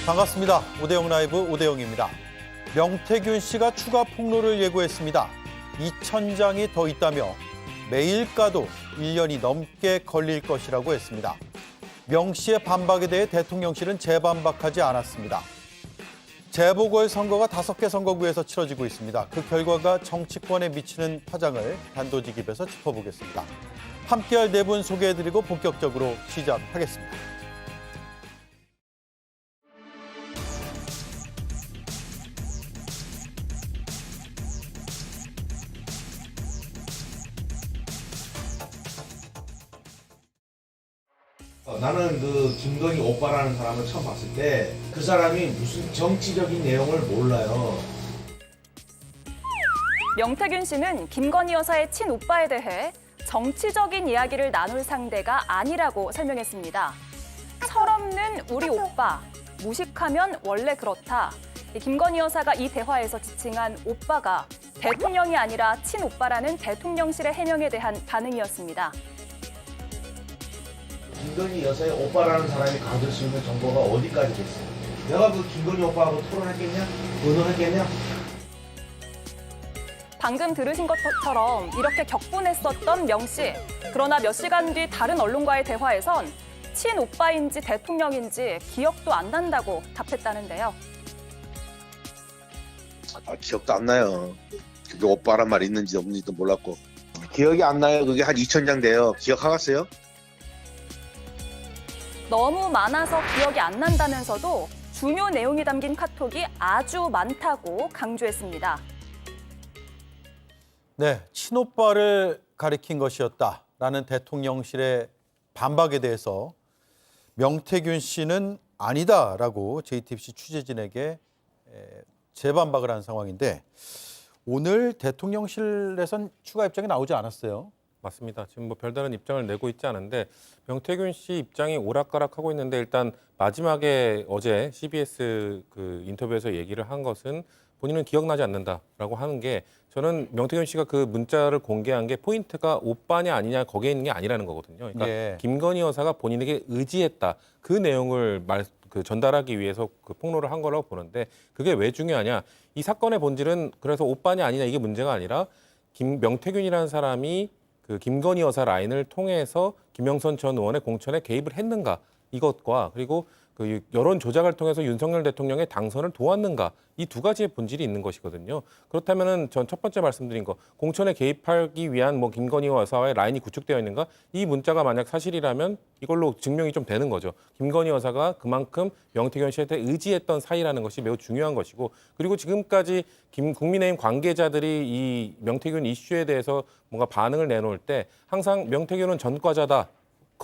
반갑습니다. 오대영 라이브 오대영입니다. 명태균 씨가 추가 폭로를 예고했습니다. 2,000장이 더 있다며 매일가도 1년이 넘게 걸릴 것이라고 했습니다. 명 씨의 반박에 대해 대통령실은 재반박하지 않았습니다. 재보궐선거가 5개 선거구에서 치러지고 있습니다. 그 결과가 정치권에 미치는 파장을 단도직입에서 짚어보겠습니다. 함께할 네 분 소개해드리고 본격적으로 시작하겠습니다. 나는 그 김건희 오빠라는 사람을 처음 봤을 때 그 사람이 무슨 정치적인 내용을 몰라요. 명태균 씨는 김건희 여사의 친오빠에 대해 정치적인 이야기를 나눌 상대가 아니라고 설명했습니다. 철없는 우리 오빠, 무식하면 원래 그렇다. 김건희 여사가 이 대화에서 지칭한 오빠가 대통령이 아니라 친오빠라는 대통령실의 해명에 대한 반응이었습니다. 김건희 여사의 오빠라는 사람이 가질 수 있는 정보가 어디까지 됐어? 내가 그 김건희 오빠하고 토론했겠냐? 의논했겠냐? 방금 들으신 것처럼 이렇게 격분했었던 명 씨. 그러나 몇 시간 뒤 다른 언론과의 대화에선 친오빠인지 대통령인지 기억도 안 난다고 답했다는데요. 기억도 안 나요. 그게 오빠란 말이 있는지 없는지도 몰랐고. 기억이 안 나요. 그게 한 2,000장 돼요. 기억하겠어요? 너무 많아서 기억이 안 난다면서도 중요 내용이 담긴 카톡이 아주 많다고 강조했습니다. 네, 친오빠를 가리킨 것이었다라는 대통령실의 반박에 대해서 명태균 씨는 아니다라고 JTBC 취재진에게 재반박을 한 상황인데 오늘 대통령실에선 추가 입장이 나오지 않았어요. 맞습니다. 지금 뭐 별다른 입장을 내고 있지 않은데 명태균 씨 입장이 오락가락하고 있는데 일단 마지막에 어제 CBS 그 인터뷰에서 얘기를 한 것은 본인은 기억나지 않는다라고 하는 게 저는 명태균 씨가 그 문자를 공개한 게 포인트가 오빠냐 아니냐 거기에 있는 게 아니라는 거거든요. 그러니까 예. 김건희 여사가 본인에게 의지했다 그 내용을 전달하기 위해서 그 폭로를 한 거라고 보는데 그게 왜 중요하냐? 이 사건의 본질은 그래서 오빠냐 아니냐 이게 문제가 아니라 명태균이라는 사람이 그 김건희 여사 라인을 통해서 김영선 전 의원의 공천에 개입을 했는가 이것과 그리고 그 여론 조작을 통해서 윤석열 대통령의 당선을 도왔는가 이 두 가지의 본질이 있는 것이거든요. 그렇다면은 전 첫 번째 말씀드린 거 공천에 개입하기 위한 뭐 김건희 여사와의 라인이 구축되어 있는가 이 문자가 만약 사실이라면 이걸로 증명이 좀 되는 거죠. 김건희 여사가 그만큼 명태균 씨한테 의지했던 사이라는 것이 매우 중요한 것이고 그리고 지금까지 국민의힘 관계자들이 이 명태균 이슈에 대해서 뭔가 반응을 내놓을 때 항상 명태균은 전과자다.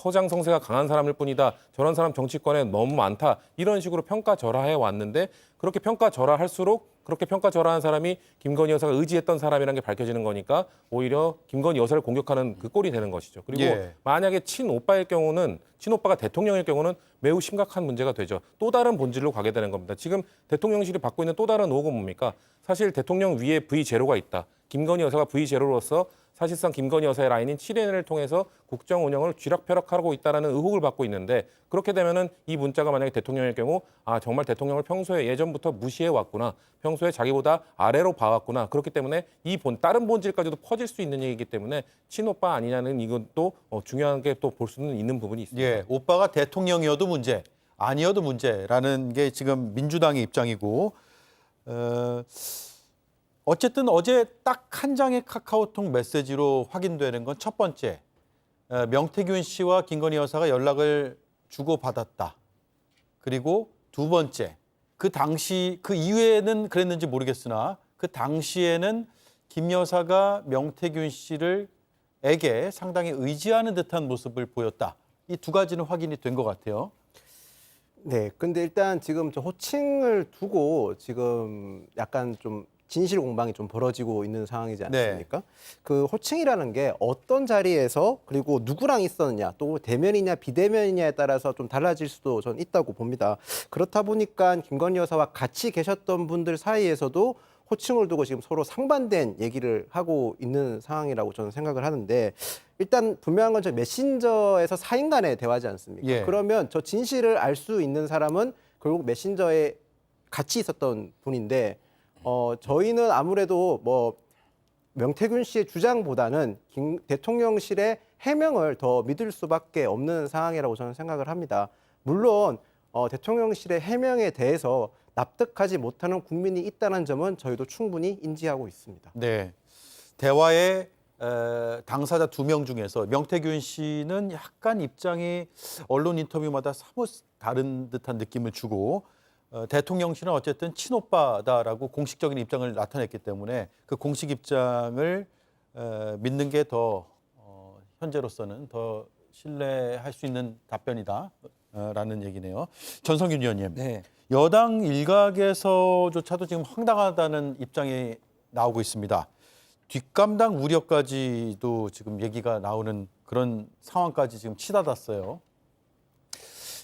허장성세가 강한 사람일 뿐이다. 저런 사람 정치권에 너무 많다. 이런 식으로 평가절하해 왔는데 그렇게 평가절하할수록 그렇게 평가절하한 사람이 김건희 여사가 의지했던 사람이라는 게 밝혀지는 거니까 오히려 김건희 여사를 공격하는 그 꼴이 되는 것이죠. 그리고 예. 만약에 친오빠일 경우는 친오빠가 대통령일 경우는 매우 심각한 문제가 되죠. 또 다른 본질로 가게 되는 겁니다. 지금 대통령실이 받고 있는 또 다른 의혹은 뭡니까? 사실 대통령 위에 V0가 있다. 김건희 여사가 V0로서 사실상 김건희 여사의 라인인 7인을 통해서 국정 운영을 쥐락펴락하고 있다는 의혹을 받고 있는데 그렇게 되면은 이 문자가 만약에 대통령일 경우 아 정말 대통령을 평소에 예전부터 무시해 왔구나. 평소에 자기보다 아래로 봐왔구나. 그렇기 때문에 다른 본질까지도 퍼질 수 있는 얘기이기 때문에 친오빠 아니냐는 이것도 중요한 게 또 볼 수는 있는 부분이 있습니다. 예, 오빠가 대통령이어도 문제, 아니어도 문제라는 게 지금 민주당의 입장이고 어쨌든 어제 딱 한 장의 카카오톡 메시지로 확인되는 건 첫 번째, 명태균 씨와 김건희 여사가 연락을 주고받았다. 그리고 두 번째, 그 이후에는 그랬는지 모르겠으나 그 당시에는 김 여사가 명태균 씨에게 상당히 의지하는 듯한 모습을 보였다. 이 두 가지는 확인이 된 것 같아요. 네, 근데 일단 지금 저 호칭을 두고 지금 약간 좀 진실 공방이 좀 벌어지고 있는 상황이지 않습니까? 네. 그 호칭이라는 게 어떤 자리에서 그리고 누구랑 있었느냐 또 대면이냐 비대면이냐에 따라서 좀 달라질 수도 전 있다고 봅니다. 그렇다 보니까 김건희 여사와 같이 계셨던 분들 사이에서도 호칭을 두고 지금 서로 상반된 얘기를 하고 있는 상황이라고 저는 생각을 하는데 일단 분명한 건 저 메신저에서 4인 간의 대화지 않습니까? 예. 그러면 저 진실을 알 수 있는 사람은 결국 메신저에 같이 있었던 분인데 저희는 아무래도 뭐 명태균 씨의 주장보다는 대통령실의 해명을 더 믿을 수밖에 없는 상황이라고 저는 생각을 합니다. 물론 대통령실의 해명에 대해서 납득하지 못하는 국민이 있다는 점은 저희도 충분히 인지하고 있습니다. 네. 대화의 당사자 2명 중에서 명태균 씨는 약간 입장이 언론 인터뷰마다 사뭇 다른 듯한 느낌을 주고 대통령실은 어쨌든 친오빠다라고 공식적인 입장을 나타냈기 때문에 그 공식 입장을 믿는 게 더 현재로서는 더 신뢰할 수 있는 답변이다라는 얘기네요. 전성균 의원님, 네. 여당 일각에서조차도 지금 황당하다는 입장이 나오고 있습니다. 뒷감당 우려까지도 지금 얘기가 나오는 그런 상황까지 지금 치닫았어요.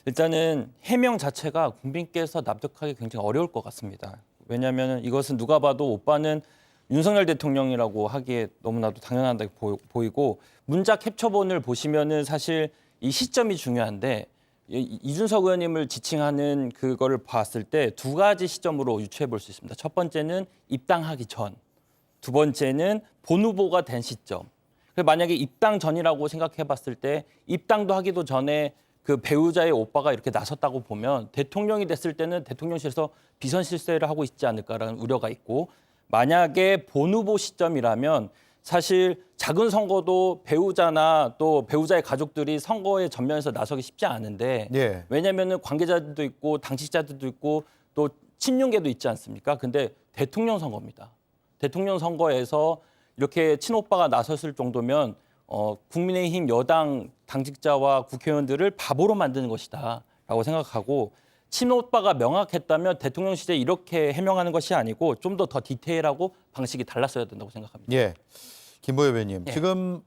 일단은 해명 자체가 국민께서 납득하기 굉장히 어려울 것 같습니다. 왜냐하면 이것은 누가 봐도 오빠는 윤석열 대통령이라고 하기에 너무나도 당연하다고 보이고 문자 캡처본을 보시면은 사실 이 시점이 중요한데 이준석 의원님을 지칭하는 그거를 봤을 때 2가지 시점으로 유추해 볼 수 있습니다. 첫 번째는 입당하기 전, 두 번째는 본 후보가 된 시점. 만약에 입당 전이라고 생각해 봤을 때 입당도 하기도 전에 그 배우자의 오빠가 이렇게 나섰다고 보면 대통령이 됐을 때는 대통령실에서 비선 실세를 하고 있지 않을까라는 우려가 있고, 만약에 본 후보 시점이라면 사실 작은 선거도 배우자나 또 배우자의 가족들이 선거에 전면에서 나서기 쉽지 않은데 예. 왜냐하면 관계자들도 있고 당직자들도 있고 또 친윤계도 있지 않습니까? 근데 대통령 선거입니다. 대통령 선거에서 이렇게 친오빠가 나섰을 정도면 국민의힘 여당 당직자와 국회의원들을 바보로 만드는 것이다라고 생각하고, 친오빠가 명확했다면 대통령실에 이렇게 해명하는 것이 아니고 좀 더 디테일하고 방식이 달랐어야 된다고 생각합니다. 예, 김보엽 의원님, 예. 지금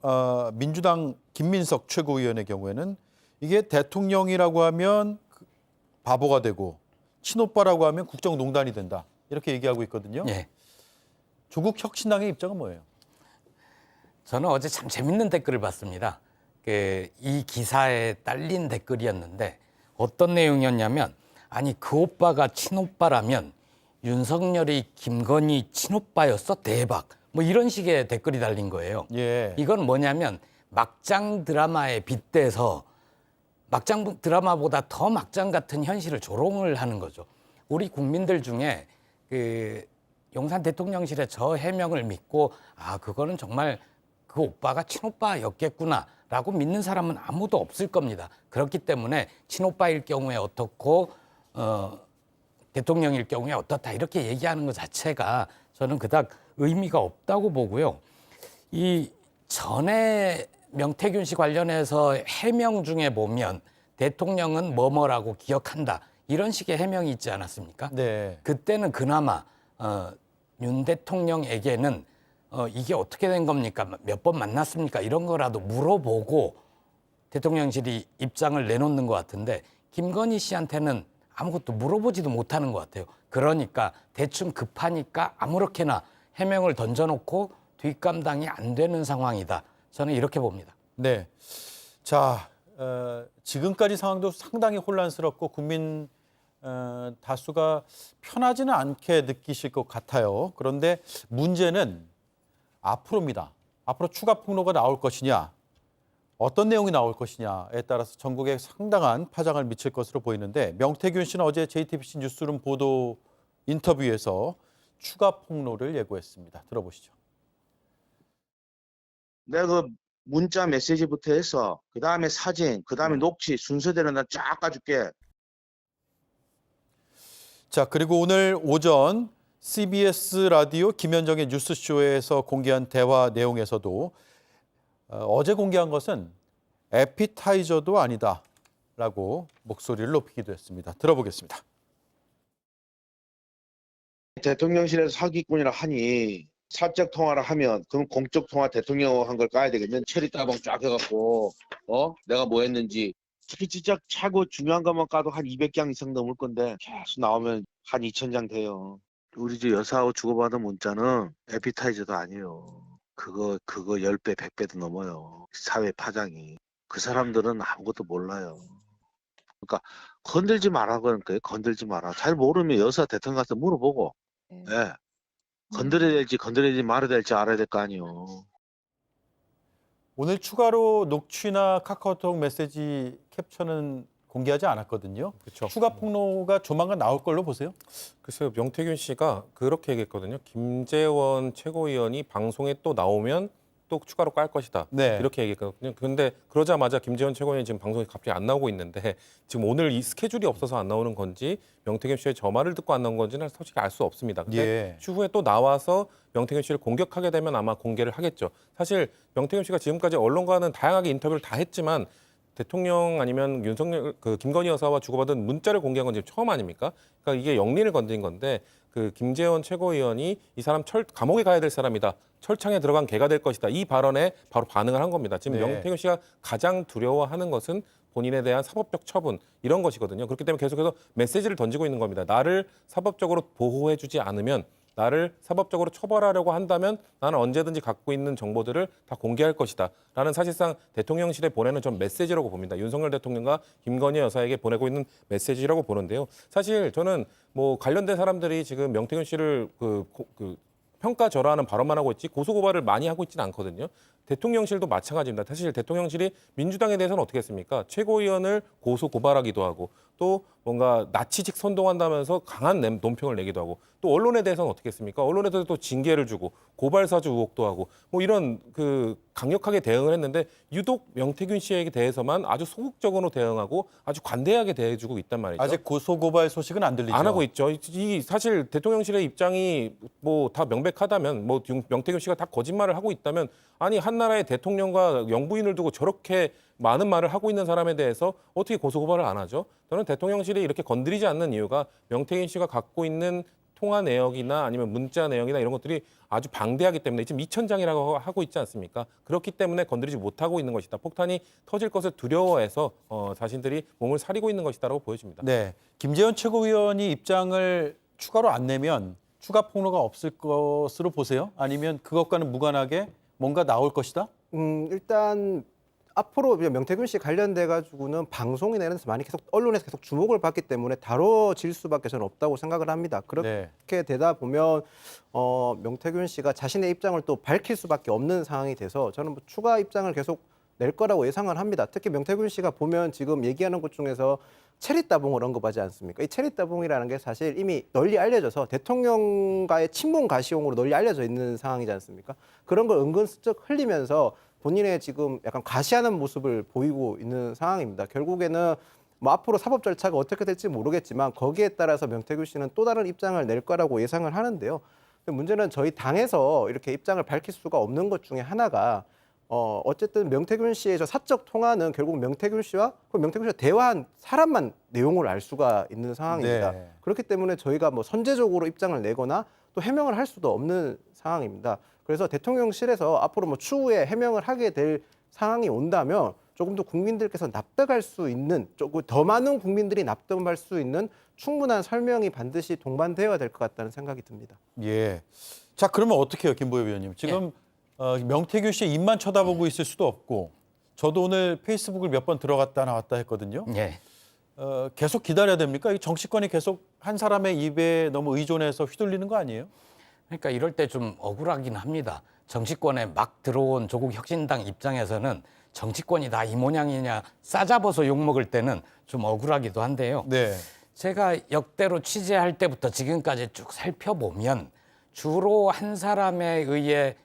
민주당 김민석 최고위원의 경우에는 이게 대통령이라고 하면 바보가 되고 친오빠라고 하면 국정농단이 된다 이렇게 얘기하고 있거든요. 예. 조국 혁신당의 입장은 뭐예요? 저는 어제 참 재밌는 댓글을 봤습니다. 이 기사에 딸린 댓글이었는데 어떤 내용이었냐면, 아니 그 오빠가 친오빠라면 윤석열이 김건희 친오빠였어? 대박. 뭐 이런 식의 댓글이 달린 거예요. 예. 이건 뭐냐면 막장 드라마에 빗대서 막장 드라마보다 더 막장 같은 현실을 조롱을 하는 거죠. 우리 국민들 중에 용산 대통령실의 저 해명을 믿고 그거는 정말 그 오빠가 친오빠였겠구나라고 믿는 사람은 아무도 없을 겁니다. 그렇기 때문에 친오빠일 경우에 어떻고 대통령일 경우에 어떻다 이렇게 얘기하는 것 자체가 저는 그닥 의미가 없다고 보고요. 이 전에 명태균 씨 관련해서 해명 중에 보면 대통령은 뭐뭐라고 기억한다 이런 식의 해명이 있지 않았습니까? 네. 그때는 그나마 윤 대통령에게는 이게 어떻게 된 겁니까? 몇 번 만났습니까? 이런 거라도 물어보고 대통령실이 입장을 내놓는 것 같은데, 김건희 씨한테는 아무것도 물어보지도 못하는 것 같아요. 그러니까 대충 급하니까 아무렇게나 해명을 던져놓고 뒷감당이 안 되는 상황이다. 저는 이렇게 봅니다. 네. 자, 지금까지 상황도 상당히 혼란스럽고 국민 다수가 편하지는 않게 느끼실 것 같아요. 그런데 문제는 앞으로입니다. 앞으로 추가 폭로가 나올 것이냐, 어떤 내용이 나올 것이냐에 따라서 전국에 상당한 파장을 미칠 것으로 보이는데, 명태균 씨는 어제 JTBC 뉴스룸 보도 인터뷰에서 추가 폭로를 예고했습니다. 들어보시죠. 내가 그 문자 메시지부터 해서 그 다음에 사진, 그 다음에 녹취 순서대로 나 쫙 가줄게. 자, 그리고 오늘 오전 CBS 라디오 김현정의 뉴스쇼에서 공개한 대화 내용에서도 어제 공개한 것은 에피타이저도 아니다라고 목소리를 높이기도 했습니다. 들어보겠습니다. 대통령실에서 사기꾼이라 하니 사적 통화를 하면 그럼 공적 통화 대통령 한 걸 까야 되겠네. 체리 따봉 쫙 해갖고 내가 뭐 했는지 진짜 차고 중요한 것만 까도 한 200장 이상 넘을 건데 계속 나오면 한 2000장 돼요. 우리 집 여사하고 주고받은 문자는 에피타이저도 아니에요. 그거 10배 100배도 넘어요. 사회 파장이. 그 사람들은 아무것도 몰라요. 그러니까 건들지 말라고 하는 거예요. 건들지 마라. 잘 모르면 여사 대통령 가서 물어보고, 예. 건드려야 될지 건드리지 말아야 될지 알아야 될 거 아니에요. 오늘 추가로 녹취나 카카오톡 메시지 캡처는 공개하지 않았거든요. 그렇죠. 추가 폭로가 조만간 나올 걸로 보세요. 글쎄요, 명태균 씨가 그렇게 얘기했거든요. 김재원 최고위원이 방송에 또 나오면 또 추가로 깔 것이다. 네. 이렇게 얘기했거든요. 그런데 그러자마자 김재원 최고위원이 지금 방송에 갑자기 안 나오고 있는데 지금 오늘 이 스케줄이 없어서 안 나오는 건지 명태균 씨의 저 말을 듣고 안 나온 건지는 솔직히 알 수 없습니다. 근데 예. 추후에 또 나와서 명태균 씨를 공격하게 되면 아마 공개를 하겠죠. 사실 명태균 씨가 지금까지 언론과는 다양하게 인터뷰를 다 했지만 대통령 아니면 윤석열 김건희 여사와 주고받은 문자를 공개한 건 지금 처음 아닙니까? 그러니까 이게 영리를 건드린 건데 그 김재원 최고위원이 이 사람 감옥에 가야 될 사람이다. 철창에 들어간 개가 될 것이다. 이 발언에 바로 반응을 한 겁니다. 지금 네. 명태균 씨가 가장 두려워하는 것은 본인에 대한 사법적 처분 이런 것이거든요. 그렇기 때문에 계속해서 메시지를 던지고 있는 겁니다. 나를 사법적으로 보호해주지 않으면 나를 사법적으로 처벌하려고 한다면 나는 언제든지 갖고 있는 정보들을 다 공개할 것이다. 라는 사실상 대통령실에 보내는 전 메시지라고 봅니다. 윤석열 대통령과 김건희 여사에게 보내고 있는 메시지라고 보는데요. 사실 저는 뭐 관련된 사람들이 지금 명태균 씨를 평가절하하는 발언만 하고 있지 고소고발을 많이 하고 있지는 않거든요. 대통령실도 마찬가지입니다. 사실 대통령실이 민주당에 대해서는 어떻게 했습니까? 최고위원을 고소고발하기도 하고 또 뭔가 나치직 선동한다면서 강한 논평을 내기도 하고 또 언론에 대해서는 어떻게 했습니까? 언론에 대해서 또 징계를 주고 고발사주 의혹도 하고 뭐 이런 강력하게 대응을 했는데 유독 명태균 씨에게 대해서만 아주 소극적으로 대응하고 아주 관대하게 대해주고 있단 말이죠. 아직 고소고발 소식은 안 들리죠. 안 하고 있죠. 이 사실 대통령실의 입장이 뭐 다 명백하다면 뭐 명태균 씨가 다 거짓말을 하고 있다면 아니 한 나라의 대통령과 영부인을 두고 저렇게 많은 말을 하고 있는 사람에 대해서 어떻게 고소고발을 안 하죠? 저는 대통령실이 이렇게 건드리지 않는 이유가 명태균 씨가 갖고 있는 통화 내역이나 아니면 문자 내역이나 이런 것들이 아주 방대하기 때문에 지금 2,000장이라고 하고 있지 않습니까? 그렇기 때문에 건드리지 못하고 있는 것이다. 폭탄이 터질 것을 두려워해서 자신들이 몸을 사리고 있는 것이다라고 보여집니다. 네, 김재원 최고위원이 입장을 추가로 안 내면 추가 폭로가 없을 것으로 보세요? 아니면 그것과는 무관하게 뭔가 나올 것이다? 일단 앞으로 명태균 씨 관련돼 가지고는 방송이나 이런 데서 많이 계속 언론에서 계속 주목을 받기 때문에 다뤄질 수밖에 저는 없다고 생각을 합니다. 그렇게 되다 보면 명태균 씨가 자신의 입장을 또 밝힐 수밖에 없는 상황이 돼서 저는 뭐 추가 입장을 계속 낼 거라고 예상을 합니다. 특히 명태균 씨가 보면 지금 얘기하는 것 중에서 체리 따봉을 언급하지 않습니까? 이 체리 따봉이라는 게 사실 이미 널리 알려져서 대통령과의 친분 가시용으로 널리 알려져 있는 상황이지 않습니까? 그런 걸 은근슬쩍 흘리면서 본인의 지금 약간 과시하는 모습을 보이고 있는 상황입니다. 결국에는 뭐 앞으로 사법 절차가 어떻게 될지 모르겠지만 거기에 따라서 명태균 씨는 또 다른 입장을 낼 거라고 예상을 하는데요. 근데 문제는 저희 당에서 이렇게 입장을 밝힐 수가 없는 것 중에 하나가 어쨌든 명태균 씨의 저 사적 통화는 결국 명태균 씨와 대화한 사람만 내용을 알 수가 있는 상황입니다. 네. 그렇기 때문에 저희가 뭐 선제적으로 입장을 내거나 또 해명을 할 수도 없는 상황입니다. 그래서 대통령실에서 앞으로 뭐 추후에 해명을 하게 될 상황이 온다면 조금 더 국민들께서 납득할 수 있는 조금 더 많은 국민들이 납득할 수 있는 충분한 설명이 반드시 동반되어야 될 것 같다는 생각이 듭니다. 예. 자, 그러면 어떻게 해요, 김보엽 위원님? 지금 명태균 씨 입만 쳐다보고 있을 수도 없고 저도 오늘 페이스북을 몇 번 들어갔다 나왔다 했거든요. 예. 계속 기다려야 됩니까? 이 정치권이 계속 한 사람의 입에 너무 의존해서 휘둘리는 거 아니에요? 그러니까 이럴 때 좀 억울하긴 합니다. 정치권에 막 들어온 조국 혁신당 입장에서는 정치권이 다 이 모양이냐 싸잡아서 욕먹을 때는 좀 억울하기도 한데요. 네. 제가 역대로 취재할 때부터 지금까지 쭉 살펴보면 주로 한 사람에 의해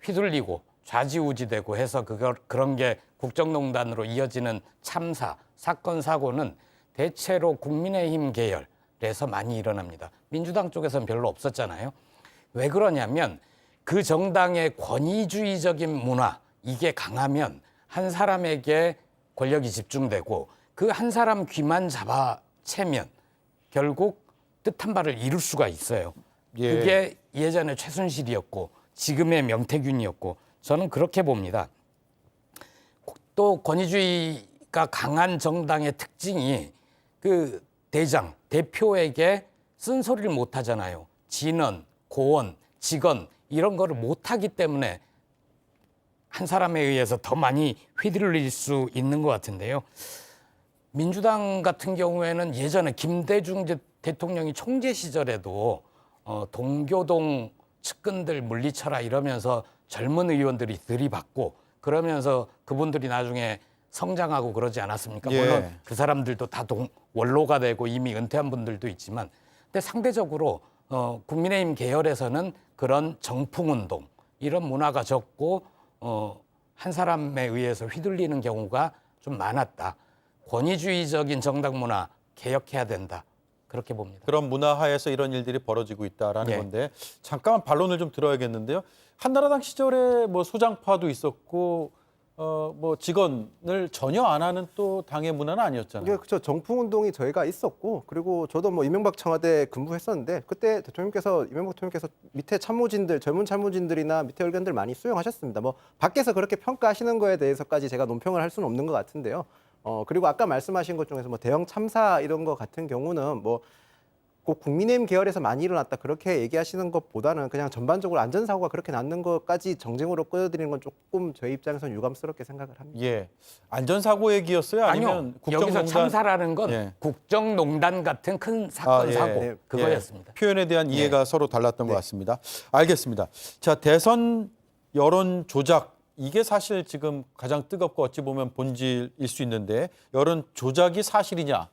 휘둘리고 좌지우지되고 해서 그런 게 국정농단으로 이어지는 참사, 사건, 사고는 대체로 국민의힘 계열에서 많이 일어납니다. 민주당 쪽에서는 별로 없었잖아요. 왜 그러냐면 그 정당의 권위주의적인 문화, 이게 강하면 한 사람에게 권력이 집중되고 그 한 사람 귀만 잡아채면 결국 뜻한 바를 이룰 수가 있어요. 예. 그게 예전에 최순실이었고 지금의 명태균이었고 저는 그렇게 봅니다. 또 권위주의가 강한 정당의 특징이 그 대표에게 쓴소리를 못 하잖아요. 진원, 고원, 직원 이런 거를 못 하기 때문에 한 사람에 의해서 더 많이 휘둘릴 수 있는 것 같은데요. 민주당 같은 경우에는 예전에 김대중 대통령이 총재 시절에도 동교동 측근들 물리쳐라 이러면서 젊은 의원들이 들이받고 그러면서 그분들이 나중에 성장하고 그러지 않았습니까? 예. 물론 그 사람들도 다 원로가 되고 이미 은퇴한 분들도 있지만, 근데 상대적으로 국민의힘 계열에서는 그런 정풍운동 이런 문화가 적고 한 사람에 의해서 휘둘리는 경우가 좀 많았다. 권위주의적인 정당 문화 개혁해야 된다. 그렇게 봅니다. 그런 문화하에서 이런 일들이 벌어지고 있다라는 예. 건데 잠깐만 반론을 좀 들어야겠는데요. 한나라당 시절에 뭐 소장파도 있었고 뭐 직원을 전혀 안 하는 또 당의 문화는 아니었잖아요. 이게 그렇죠. 정풍 운동이 저희가 있었고, 그리고 저도 뭐 이명박 청와대 근무했었는데 그때 이명박 대통령께서 밑에 참모진들, 젊은 참모진들이나 밑에 의견들 많이 수용하셨습니다. 뭐 밖에서 그렇게 평가하시는 거에 대해서까지 제가 논평을 할 수는 없는 것 같은데요. 그리고 아까 말씀하신 것 중에서 뭐 대형 참사 이런 거 같은 경우는 뭐 꼭 국민의힘 계열에서 많이 일어났다 그렇게 얘기하시는 것보다는 그냥 전반적으로 안전사고가 그렇게 났는 것까지 정쟁으로 끌어들이는 건 조금 저희 입장에서는 유감스럽게 생각을 합니다. 예, 안전사고 얘기였어요? 아니면 아니요. 국정농단 여기서 참사라는 건 예. 국정농단 같은 큰 사건 예. 사고 네. 그거였습니다. 표현에 대한 이해가 서로 달랐던 것 네. 같습니다. 알겠습니다. 자, 대선 여론 조작 이게 사실 지금 가장 뜨겁고 어찌 보면 본질일 수 있는데 여론 조작이 사실이냐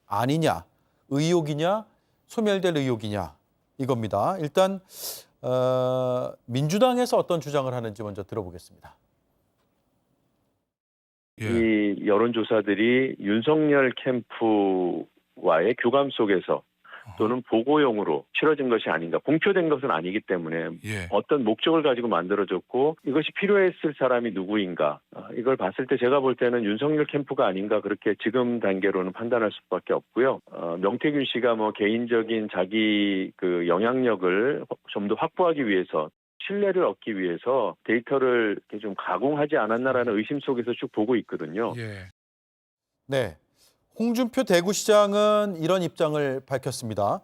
아니냐 의혹이냐 소멸될 의혹이냐 이겁니다. 일단 민주당에서 어떤 주장을 하는지 먼저 들어보겠습니다. 이 여론조사들이 윤석열 캠프와의 교감 속에서 또는 보고용으로 치러진 것이 아닌가, 공표된 것은 아니기 때문에 어떤 목적을 가지고 만들어졌고 이것이 필요했을 사람이 누구인가, 이걸 봤을 때 제가 볼 때는 윤석열 캠프가 아닌가 그렇게 지금 단계로는 판단할 수밖에 없고요. 명태균 씨가 뭐 개인적인 자기 그 영향력을 좀 더 확보하기 위해서 신뢰를 얻기 위해서 데이터를 이렇게 좀 가공하지 않았나라는 의심 속에서 쭉 보고 있거든요. 네. 홍준표 대구시장은 이런 입장을 밝혔습니다.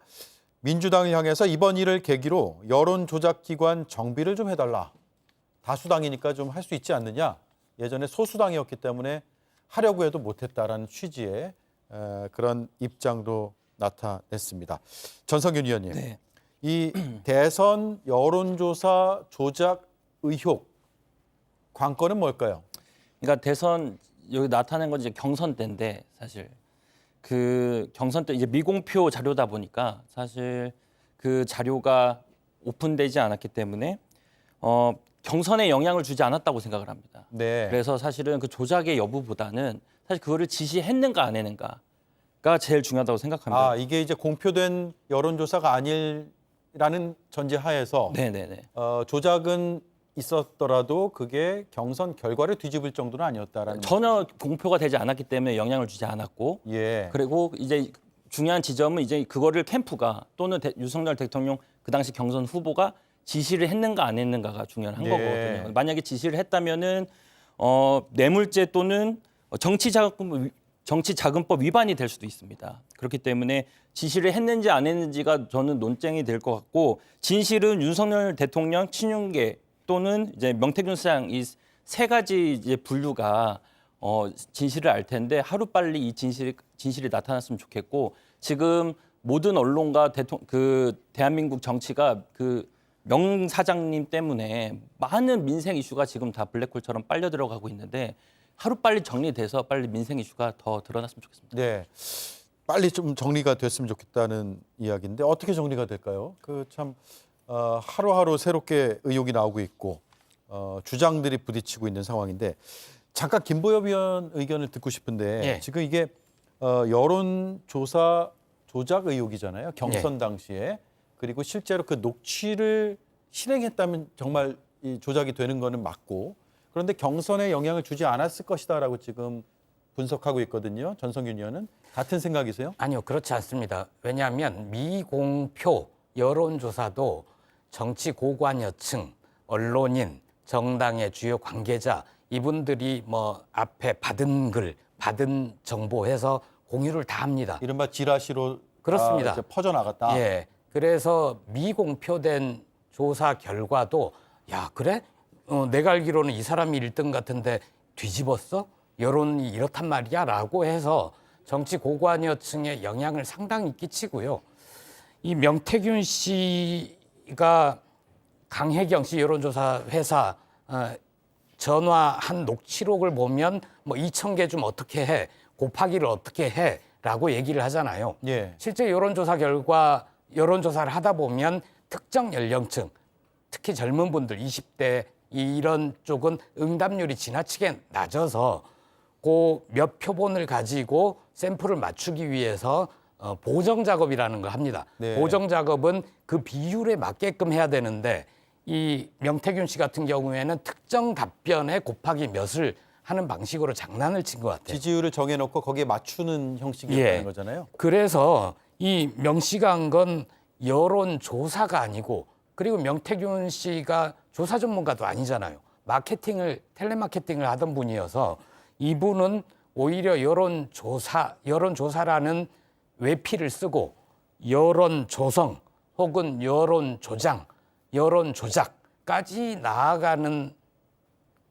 민주당을 향해서 이번 일을 계기로 여론조작기관 정비를 좀 해달라. 다수당이니까 좀 할 수 있지 않느냐. 예전에 소수당이었기 때문에 하려고 해도 못했다라는 취지의 그런 입장도 나타냈습니다. 전성균 의원님, 네. 이 대선 여론조사 조작 의혹 관건은 뭘까요? 그러니까 대선 여기 나타낸 건 이제 경선 때인데 사실 그 경선 때 이제 미공표 자료다 보니까 사실 그 자료가 오픈되지 않았기 때문에 경선에 영향을 주지 않았다고 생각을 합니다. 네. 그래서 사실은 그 조작의 여부보다는 사실 그거를 지시했는가 안 했는가가 제일 중요하다고 생각합니다. 아, 이게 이제 공표된 여론조사가 아니라는 전제하에서 네네네. 조작은 있었더라도 그게 경선 결과를 뒤집을 정도는 아니었다라는 전혀 공표가 되지 않았기 때문에 영향을 주지 않았고, 예. 그리고 이제 중요한 지점은 이제 그거를 캠프가 또는 윤석열 대통령 그 당시 경선 후보가 지시를 했는가 안 했는가가 중요한 네. 거거든요. 만약에 지시를 했다면은 뇌물죄 또는 정치자금법 위반이 될 수도 있습니다. 그렇기 때문에 지시를 했는지 안 했는지가 저는 논쟁이 될 것 같고, 진실은 윤석열 대통령 친윤계 또는 이제 명태균 시장 이 세 가지 이제 분류가 진실을 알 텐데 하루 빨리 이 진실이 나타났으면 좋겠고, 지금 모든 언론과 대한민국 정치가 그 명 사장님 때문에 많은 민생 이슈가 지금 다 블랙홀처럼 빨려 들어가고 있는데 하루 빨리 정리돼서 빨리 민생 이슈가 더 드러났으면 좋겠습니다. 네. 빨리 좀 정리가 됐으면 좋겠다는 이야기인데 어떻게 정리가 될까요? 그 참 하루하루 새롭게 의혹이 나오고 있고 주장들이 부딪히고 있는 상황인데 잠깐 김보엽 의원 의견을 듣고 싶은데 예. 지금 이게 여론조사 조작 의혹이잖아요. 경선 예. 당시에. 그리고 실제로 그 녹취를 실행했다면 정말 이 조작이 되는 거는 맞고, 그런데 경선에 영향을 주지 않았을 것이다라고 지금 분석하고 있거든요. 전성균 의원은 같은 생각이세요? 아니요, 그렇지 않습니다. 왜냐하면 미공표 여론조사도 정치 고관여층, 언론인, 정당의 주요 관계자 이분들이 뭐 앞에 받은 글, 받은 정보해서 공유를 다 합니다. 이른바 지라시로 그렇습니다. 이제 퍼져나갔다. 예. 그래서 미공표된 조사 결과도 야, 그래? 내가 알기로는 이 사람이 1등 같은데 뒤집었어? 여론이 이렇단 말이야? 라고 해서 정치 고관여층에 영향을 상당히 끼치고요. 이 명태균 씨가 강혜경 씨 여론조사 회사 전화한 녹취록을 보면 뭐 2,000개 좀 어떻게 해, 곱하기를 어떻게 해라고 얘기를 하잖아요. 예. 실제 여론조사 결과 여론조사를 하다 보면 특정 연령층, 특히 젊은 분들 20대 이런 쪽은 응답률이 지나치게 낮아서 그 몇 표본을 가지고 샘플을 맞추기 위해서 보정 작업이라는 걸 합니다. 네. 보정 작업은 그 비율에 맞게끔 해야 되는데 이 명태균 씨 같은 경우에는 특정 답변에 곱하기 몇을 하는 방식으로 장난을 친 것 같아요. 지지율을 정해놓고 거기에 맞추는 형식이라는 예. 거잖아요. 그래서 이 명 씨가 한 건 여론조사가 아니고, 그리고 명태균 씨가 조사 전문가도 아니잖아요. 텔레마케팅을 하던 분이어서 이분은 오히려 여론조사라는 외피를 쓰고 여론조성 혹은 여론조장, 여론조작까지 나아가는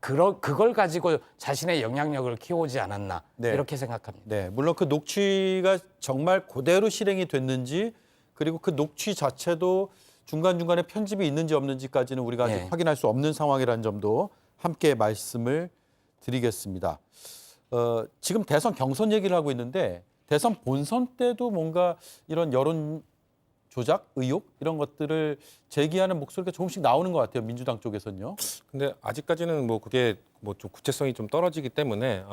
그걸 가지고 자신의 영향력을 키우지 않았나 네. 이렇게 생각합니다. 네, 물론 그 녹취가 정말 그대로 실행이 됐는지, 그리고 그 녹취 자체도 중간중간에 편집이 있는지 없는지까지는 우리가 아직 네. 확인할 수 없는 상황이라는 점도 함께 말씀을 드리겠습니다. 지금 대선 경선 얘기를 하고 있는데 대선 본선 때도 뭔가 이런 여론 조작 의혹 이런 것들을 제기하는 목소리가 조금씩 나오는 것 같아요. 민주당 쪽에서는요. 근데 아직까지는 뭐 그게 뭐 좀 구체성이 좀 떨어지기 때문에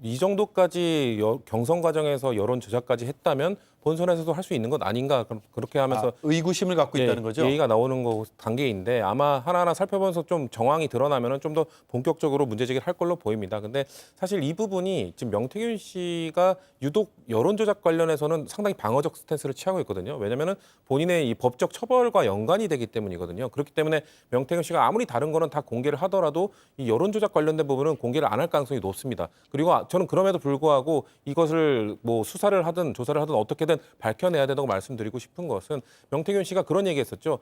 이 정도까지 경선 과정에서 여론 조작까지 했다면 본선에서도 할 수 있는 것 아닌가, 그렇게 하면서 의구심을 갖고 있다는 거죠. 얘기가 나오는 거 단계인데, 아마 하나하나 살펴보면서 좀 정황이 드러나면은 좀 더 본격적으로 문제 제기를 할 걸로 보입니다. 근데 사실 이 부분이 지금 명태균 씨가 유독 여론 조작 관련해서는 상당히 방어적 스탠스를 취하고 있거든요. 왜냐면은 본인의 이 법적 처벌과 연관이 되기 때문이거든요. 그렇기 때문에 명태균 씨가 아무리 다른 거는 다 공개를 하더라도 이 여론 조작 관련된 부분은 공개를 안 할 가능성이 높습니다. 그리고 저는 그럼에도 불구하고 이것을 뭐 수사를 하든 조사를 하든 어떻게든 밝혀내야 된다고 말씀드리고 싶은 것은, 명태균 씨가 그런 얘기했었죠.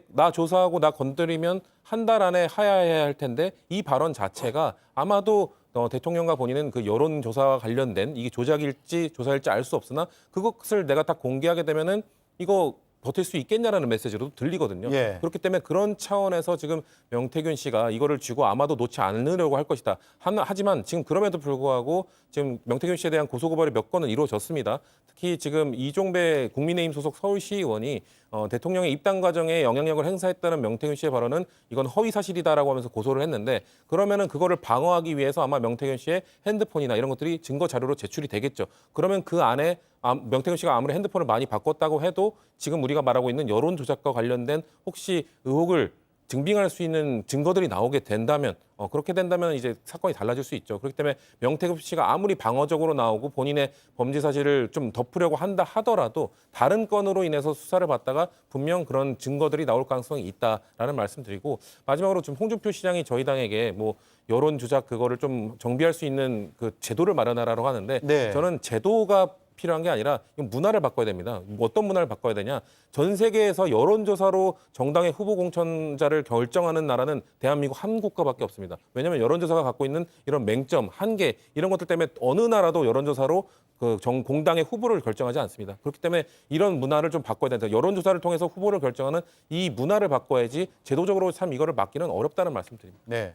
나 조사하고 나 건드리면 한 달 안에 하야해야 할 텐데, 이 발언 자체가 아마도 대통령과 본인은 그 여론조사와 관련된 이게 조작일지 조사일지 알 수 없으나 그것을 내가 다 공개하게 되면은 이거 버틸 수 있겠냐라는 메시지로 들리거든요. 예. 그렇기 때문에 그런 차원에서 지금 명태균 씨가 이거를 쥐고 아마도 놓지 않으려고 할 것이다. 하지만 지금 그럼에도 불구하고 지금 명태균 씨에 대한 고소고발이 몇 건은 이루어졌습니다. 특히 지금 이종배 국민의힘 소속 서울시의원이 대통령의 입당 과정에 영향력을 행사했다는 명태균 씨의 발언은 이건 허위 사실이다라고 하면서 고소를 했는데, 그러면은 그거를 방어하기 위해서 아마 명태균 씨의 핸드폰이나 이런 것들이 증거 자료로 제출이 되겠죠. 그러면 그 안에 명태균 씨가 아무리 핸드폰을 많이 바꿨다고 해도 지금 우리가 말하고 있는 여론 조작과 관련된 혹시 의혹을 증빙할 수 있는 증거들이 나오게 된다면, 그렇게 된다면 이제 사건이 달라질 수 있죠. 그렇기 때문에 명태균 씨가 아무리 방어적으로 나오고 본인의 범죄 사실을 좀 덮으려고 한다 하더라도 다른 건으로 인해서 수사를 받다가 분명 그런 증거들이 나올 가능성이 있다라는 말씀드리고, 마지막으로 지금 홍준표 시장이 저희 당에게 뭐 여론 조작 그거를 좀 정비할 수 있는 그 제도를 마련하라고 하는데, 네. 저는 제도가 필요한 게 아니라 문화를 바꿔야 됩니다. 어떤 문화를 바꿔야 되냐? 전 세계에서 여론조사로 정당의 후보 공천자를 결정하는 나라는 대한민국 한 국가밖에 없습니다. 왜냐하면 여론조사가 갖고 있는 이런 맹점, 한계 이런 것들 때문에 어느 나라도 여론조사로 그 공당의 후보를 결정하지 않습니다. 그렇기 때문에 이런 문화를 좀 바꿔야 된다. 여론조사를 통해서 후보를 결정하는 이 문화를 바꿔야지 제도적으로 참 이거를 막기는 어렵다는 말씀드립니다. 네.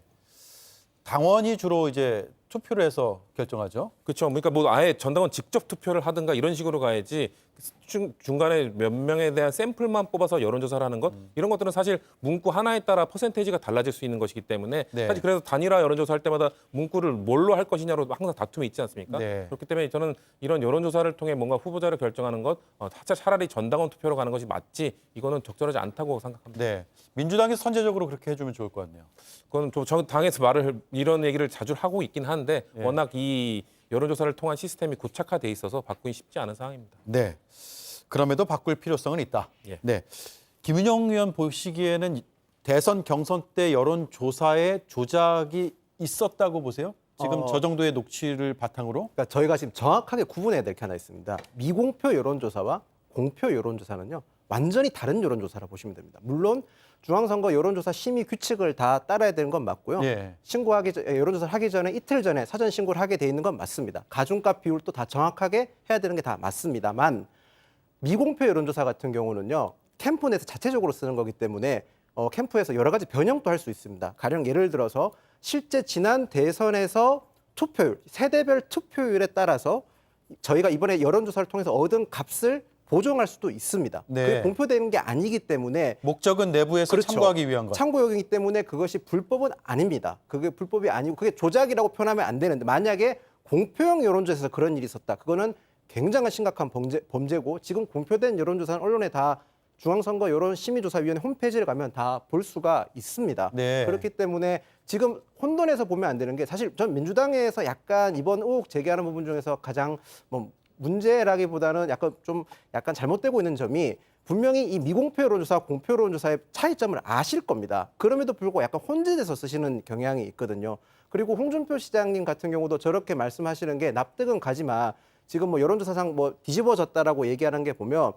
당원이 주로 이제 투표를 해서 결정하죠. 그렇죠. 그러니까 뭐 아예 전당원 직접 투표를 하든가 이런 식으로 가야지 중간에 몇 명에 대한 샘플만 뽑아서 여론조사를 하는 것, 이런 것들은 사실 문구 하나에 따라 퍼센테이지가 달라질 수 있는 것이기 때문에 네. 사실 그래서 단일화 여론조사 할 때마다 문구를 뭘로 할 것이냐로 항상 다툼이 있지 않습니까? 네. 그렇기 때문에 저는 이런 여론조사를 통해 뭔가 후보자를 결정하는 것, 차라리 전당원 투표로 가는 것이 맞지, 이거는 적절하지 않다고 생각합니다. 네. 민주당에서 선제적으로 그렇게 해주면 좋을 것 같네요. 그건 저 당에서 이런 얘기를 자주 하고 있긴 한데 예. 워낙 이 여론조사를 통한 시스템이 고착화돼 있어서 바꾸기 쉽지 않은 상황입니다. 네. 그럼에도 바꿀 필요성은 있다. 예. 네. 김은영 의원 보시기에는 대선 경선 때 여론조사에 조작이 있었다고 보세요? 지금 저 정도의 녹취를 바탕으로? 그러니까 저희가 지금 정확하게 구분해야 될 게 하나 있습니다. 미공표 여론조사와 공표 여론조사는요, 완전히 다른 여론조사라 보시면 됩니다. 물론 중앙선거 여론조사 심의 규칙을 다 따라야 되는 건 맞고요. 예. 여론조사를 하기 전에 이틀 전에 사전 신고를 하게 돼 있는 건 맞습니다. 가중값 비율도 다 정확하게 해야 되는 게 다 맞습니다만 미공표 여론조사 같은 경우는요. 캠프 내에서 자체적으로 쓰는 거기 때문에 캠프에서 여러 가지 변형도 할 수 있습니다. 가령 예를 들어서 실제 지난 대선에서 투표율, 세대별 투표율에 따라서 저희가 이번에 여론조사를 통해서 얻은 값을 보정할 수도 있습니다. 네. 그게 공표되는 게 아니기 때문에 목적은 내부에서 그렇죠. 참고하기 위한 것. 참고용이기 때문에 그것이 불법은 아닙니다. 그게 불법이 아니고 그게 조작이라고 표현하면 안 되는데 만약에 공표형 여론조사에서 그런 일이 있었다. 그거는 굉장한 심각한 범죄고 지금 공표된 여론조사는 언론에 다 중앙선거 여론심의조사위원회 홈페이지를 가면 다 볼 수가 있습니다. 네. 그렇기 때문에 지금 혼돈해서 보면 안 되는 게 사실 전 민주당에서 약간 이번 의혹 제기하는 부분 중에서 가장 문제라기보다는 약간 잘못되고 있는 점이 분명히 이 미공표 여론조사와 공표 여론조사의 차이점을 아실 겁니다. 그럼에도 불구하고 약간 혼재돼서 쓰시는 경향이 있거든요. 그리고 홍준표 시장님 같은 경우도 저렇게 말씀하시는 게 납득은 가지만 지금 여론조사상 뒤집어졌다라고 얘기하는 게 보면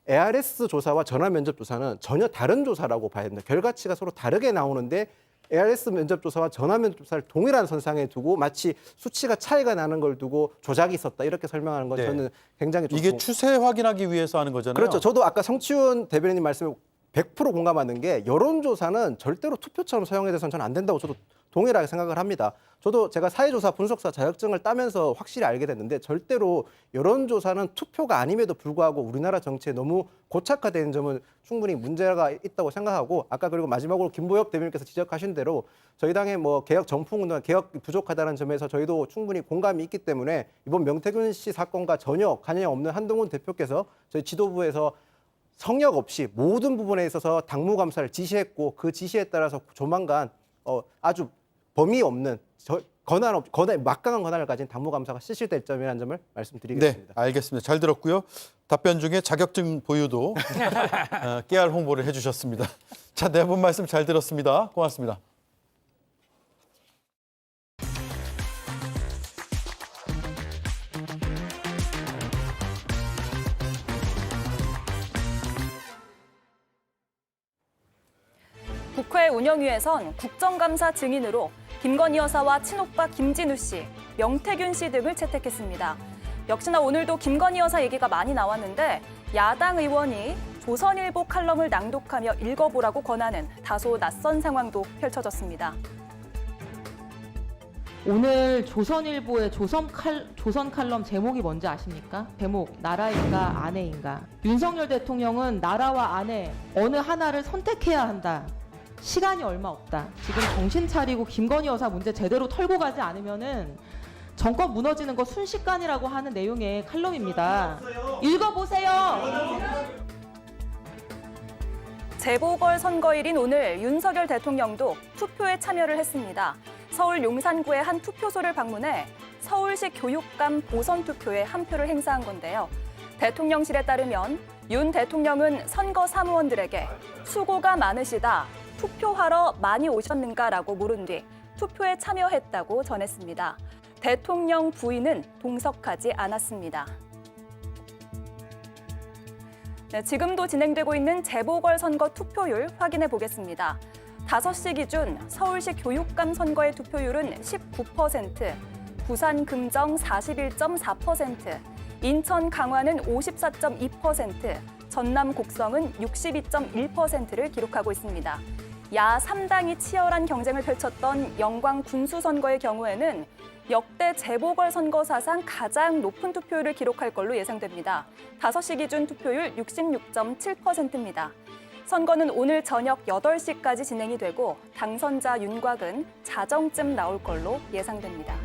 ARS 조사와 전화 면접 조사는 전혀 다른 조사라고 봐야 됩니다. 결과치가 서로 다르게 나오는데 ARS 면접 조사와 전화 면접 조사를 동일한 선상에 두고 마치 수치가 차이가 나는 걸 두고 조작이 있었다 이렇게 설명하는 건 네. 저는 굉장히 좀 이게 추세 확인하기 위해서 하는 거잖아요. 그렇죠. 저도 아까 성치훈 대변인님 말씀에 100% 공감하는 게 여론조사는 절대로 투표처럼 사용에 대해서는 저는 안 된다고 저도 동일하게 생각을 합니다. 저도 제가 사회조사 분석사 자격증을 따면서 확실히 알게 됐는데 절대로 여론조사는 투표가 아님에도 불구하고 우리나라 정치에 너무 고착화되는 점은 충분히 문제가 있다고 생각하고 아까 그리고 마지막으로 김보엽 대변인께서 지적하신 대로 저희 당의 개혁 정풍운동, 개혁이 부족하다는 점에서 저희도 충분히 공감이 있기 때문에 이번 명태균 씨 사건과 전혀 관련이 없는 한동훈 대표께서 저희 지도부에서 성역 없이 모든 부분에 있어서 당무감사를 지시했고 그 지시에 따라서 조만간 아주 범위 없는 막강한 권한을 가진 당무감사가 실시될 점이라는 점을 말씀드리겠습니다. 네, 알겠습니다. 잘 들었고요. 답변 중에 자격증 보유도 깨알 홍보를 해주셨습니다. 자, 네 분 말씀 잘 들었습니다. 고맙습니다. 국회 운영위에선 국정감사 증인으로 김건희 여사와 친오빠 김진우 씨, 명태균 씨 등을 채택했습니다. 역시나 오늘도 김건희 여사 얘기가 많이 나왔는데 야당 의원이 조선일보 칼럼을 낭독하며 읽어보라고 권하는 다소 낯선 상황도 펼쳐졌습니다. 오늘 조선일보의 조선 칼럼 제목이 뭔지 아십니까? 제목 나라인가 아내인가. 윤석열 대통령은 나라와 아내 어느 하나를 선택해야 한다. 시간이 얼마 없다. 지금 정신 차리고 김건희 여사 문제 제대로 털고 가지 않으면은 정권 무너지는 거 순식간이라고 하는 내용의 칼럼입니다. 읽어보세요. 재보궐 선거일인 오늘 윤석열 대통령도 투표에 참여를 했습니다. 서울 용산구의 한 투표소를 방문해 서울시 교육감 보선 투표에 한 표를 행사한 건데요. 대통령실에 따르면 윤 대통령은 선거 사무원들에게 수고가 많으시다. 투표하러 많이 오셨는가라고 물은 뒤 투표에 참여했다고 전했습니다. 대통령 부인은 동석하지 않았습니다. 네, 지금도 진행되고 있는 재보궐선거 투표율 확인해 보겠습니다. 5시 기준 서울시 교육감 선거의 투표율은 19%, 부산 금정 41.4%, 인천 강화는 54.2%, 전남 곡성은 62.1%를 기록하고 있습니다. 야 3당이 치열한 경쟁을 펼쳤던 영광 군수선거의 경우에는 역대 재보궐선거 사상 가장 높은 투표율을 기록할 걸로 예상됩니다. 5시 기준 투표율 66.7%입니다. 선거는 오늘 저녁 8시까지 진행이 되고 당선자 윤곽은 자정쯤 나올 걸로 예상됩니다.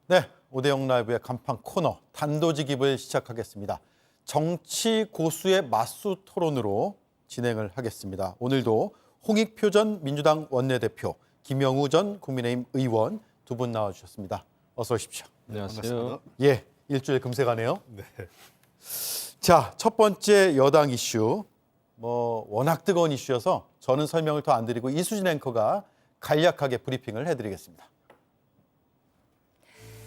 네, 오대영 라이브의 간판 코너 단도직입을 시작하겠습니다. 정치 고수의 맞수 토론으로 진행을 하겠습니다. 오늘도 홍익표 전 민주당 원내대표, 김영우 전 국민의힘 의원 두 분 나와주셨습니다. 어서 오십시오. 안녕하세요. 예, 일주일 금세 가네요. 네. 자, 첫 번째 여당 이슈. 워낙 뜨거운 이슈여서 저는 설명을 더 안 드리고 이수진 앵커가 간략하게 브리핑을 해드리겠습니다.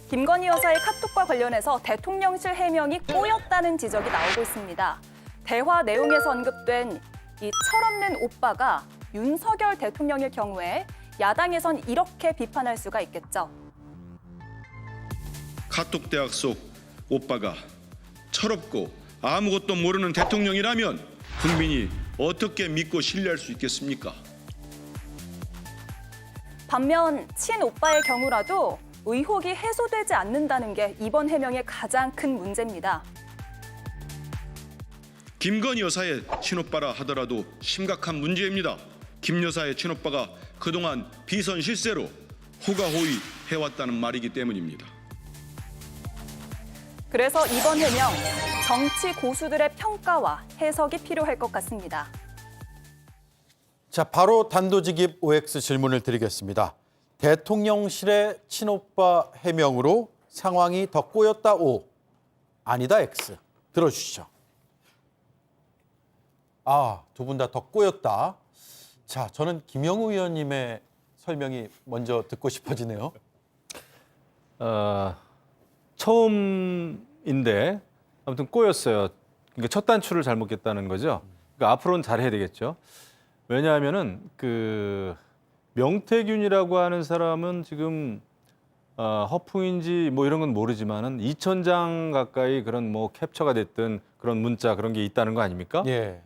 김건희 여사의 카톡과 관련해서 대통령실 해명이 꼬였다는 지적이 나오고 있습니다. 대화 내용에서 언급된 이 철없는 오빠가 윤석열 대통령일 경우에 야당에선 이렇게 비판할 수가 있겠죠. 카톡 대학 속 오빠가 철없고 아무것도 모르는 대통령이라면 국민이 어떻게 믿고 신뢰할 수 있겠습니까? 반면 친오빠의 경우라도 의혹이 해소되지 않는다는 게 이번 해명의 가장 큰 문제입니다. 김건희 여사의 친오빠라 하더라도 심각한 문제입니다. 김 여사의 친오빠가 그동안 비선 실세로 호가호위 해왔다는 말이기 때문입니다. 그래서 이번 해명, 정치 고수들의 평가와 해석이 필요할 것 같습니다. 자, 바로 단도직입 OX 질문을 드리겠습니다. 대통령실의 친오빠 해명으로 상황이 더 꼬였다 O, 아니다 X. 들어주시죠. 두 분 다 더 꼬였다. 자, 저는 김영우 의원님의 설명이 먼저 듣고 싶어지네요. 처음인데 아무튼 꼬였어요. 그러니까 첫 단추를 잘못 꼈다는 거죠. 그러니까 앞으로는 잘해야 되겠죠. 왜냐하면은 그 명태균이라고 하는 사람은 지금 허풍인지 뭐 이런 건 모르지만은 2,000장 가까이 그런 뭐 캡처가 됐든 그런 문자 그런 게 있다는 거 아닙니까? 예.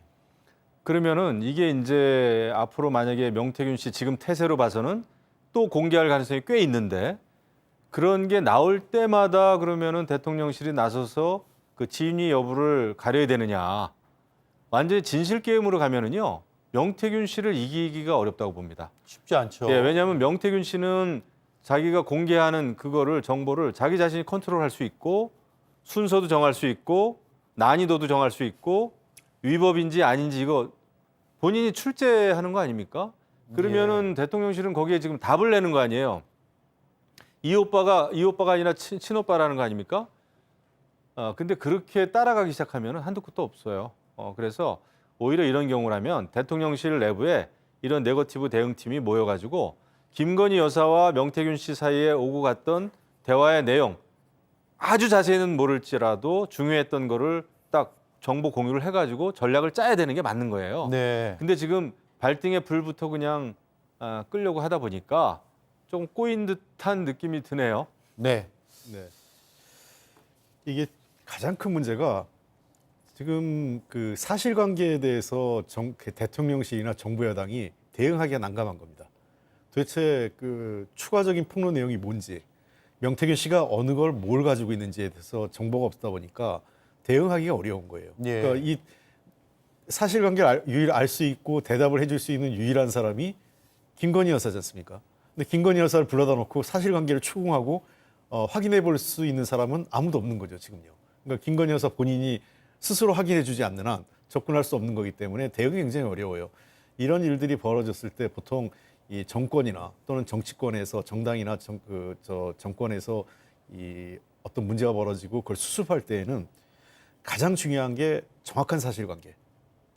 그러면은 이게 이제 앞으로 만약에 명태균 씨 지금 태세로 봐서는 또 공개할 가능성이 꽤 있는데 그런 게 나올 때마다 그러면은 대통령실이 나서서 그 진위 여부를 가려야 되느냐. 완전히 진실 게임으로 가면은요. 명태균 씨를 이기기가 어렵다고 봅니다. 쉽지 않죠. 예, 왜냐하면 명태균 씨는 자기가 공개하는 그거를 정보를 자기 자신이 컨트롤할 수 있고 순서도 정할 수 있고 난이도도 정할 수 있고 위법인지 아닌지 이거 본인이 출제하는 거 아닙니까? 그러면은 대통령실은 거기에 지금 답을 내는 거 아니에요. 이 오빠가 아니라 친오빠라는 거 아닙니까? 근데 그렇게 따라가기 시작하면 한도 끝도 없어요. 그래서 오히려 이런 경우라면 대통령실 내부에 이런 네거티브 대응팀이 모여가지고 김건희 여사와 명태균 씨 사이에 오고 갔던 대화의 내용 아주 자세히는 모를지라도 중요했던 거를 딱 정보 공유를 해가지고 전략을 짜야 되는 게 맞는 거예요. 네. 근데 지금 발등에 불부터 그냥 끌려고 하다 보니까 좀 꼬인 듯한 느낌이 드네요. 네. 네. 이게 가장 큰 문제가 지금 그 사실관계에 대해서 대통령실이나 정부 여당이 대응하기가 난감한 겁니다. 도대체 그 추가적인 폭로 내용이 뭔지, 명태균 씨가 어느 걸 뭘 가지고 있는지에 대해서 정보가 없다 보니까 대응하기가 어려운 거예요. 예. 그러니까 이 사실관계를 알 수 있고 대답을 해줄 수 있는 유일한 사람이 김건희 여사지 않습니까? 근데 김건희 여사를 불러다 놓고 사실관계를 추궁하고 확인해 볼 수 있는 사람은 아무도 없는 거죠, 지금요. 그러니까 김건희 여사 본인이 스스로 확인해 주지 않는 한 접근할 수 없는 거기 때문에 대응이 굉장히 어려워요. 이런 일들이 벌어졌을 때 보통 이 정권이나 또는 정치권에서 정당이나 정권에서 이 어떤 문제가 벌어지고 그걸 수습할 때에는 가장 중요한 게 정확한 사실관계.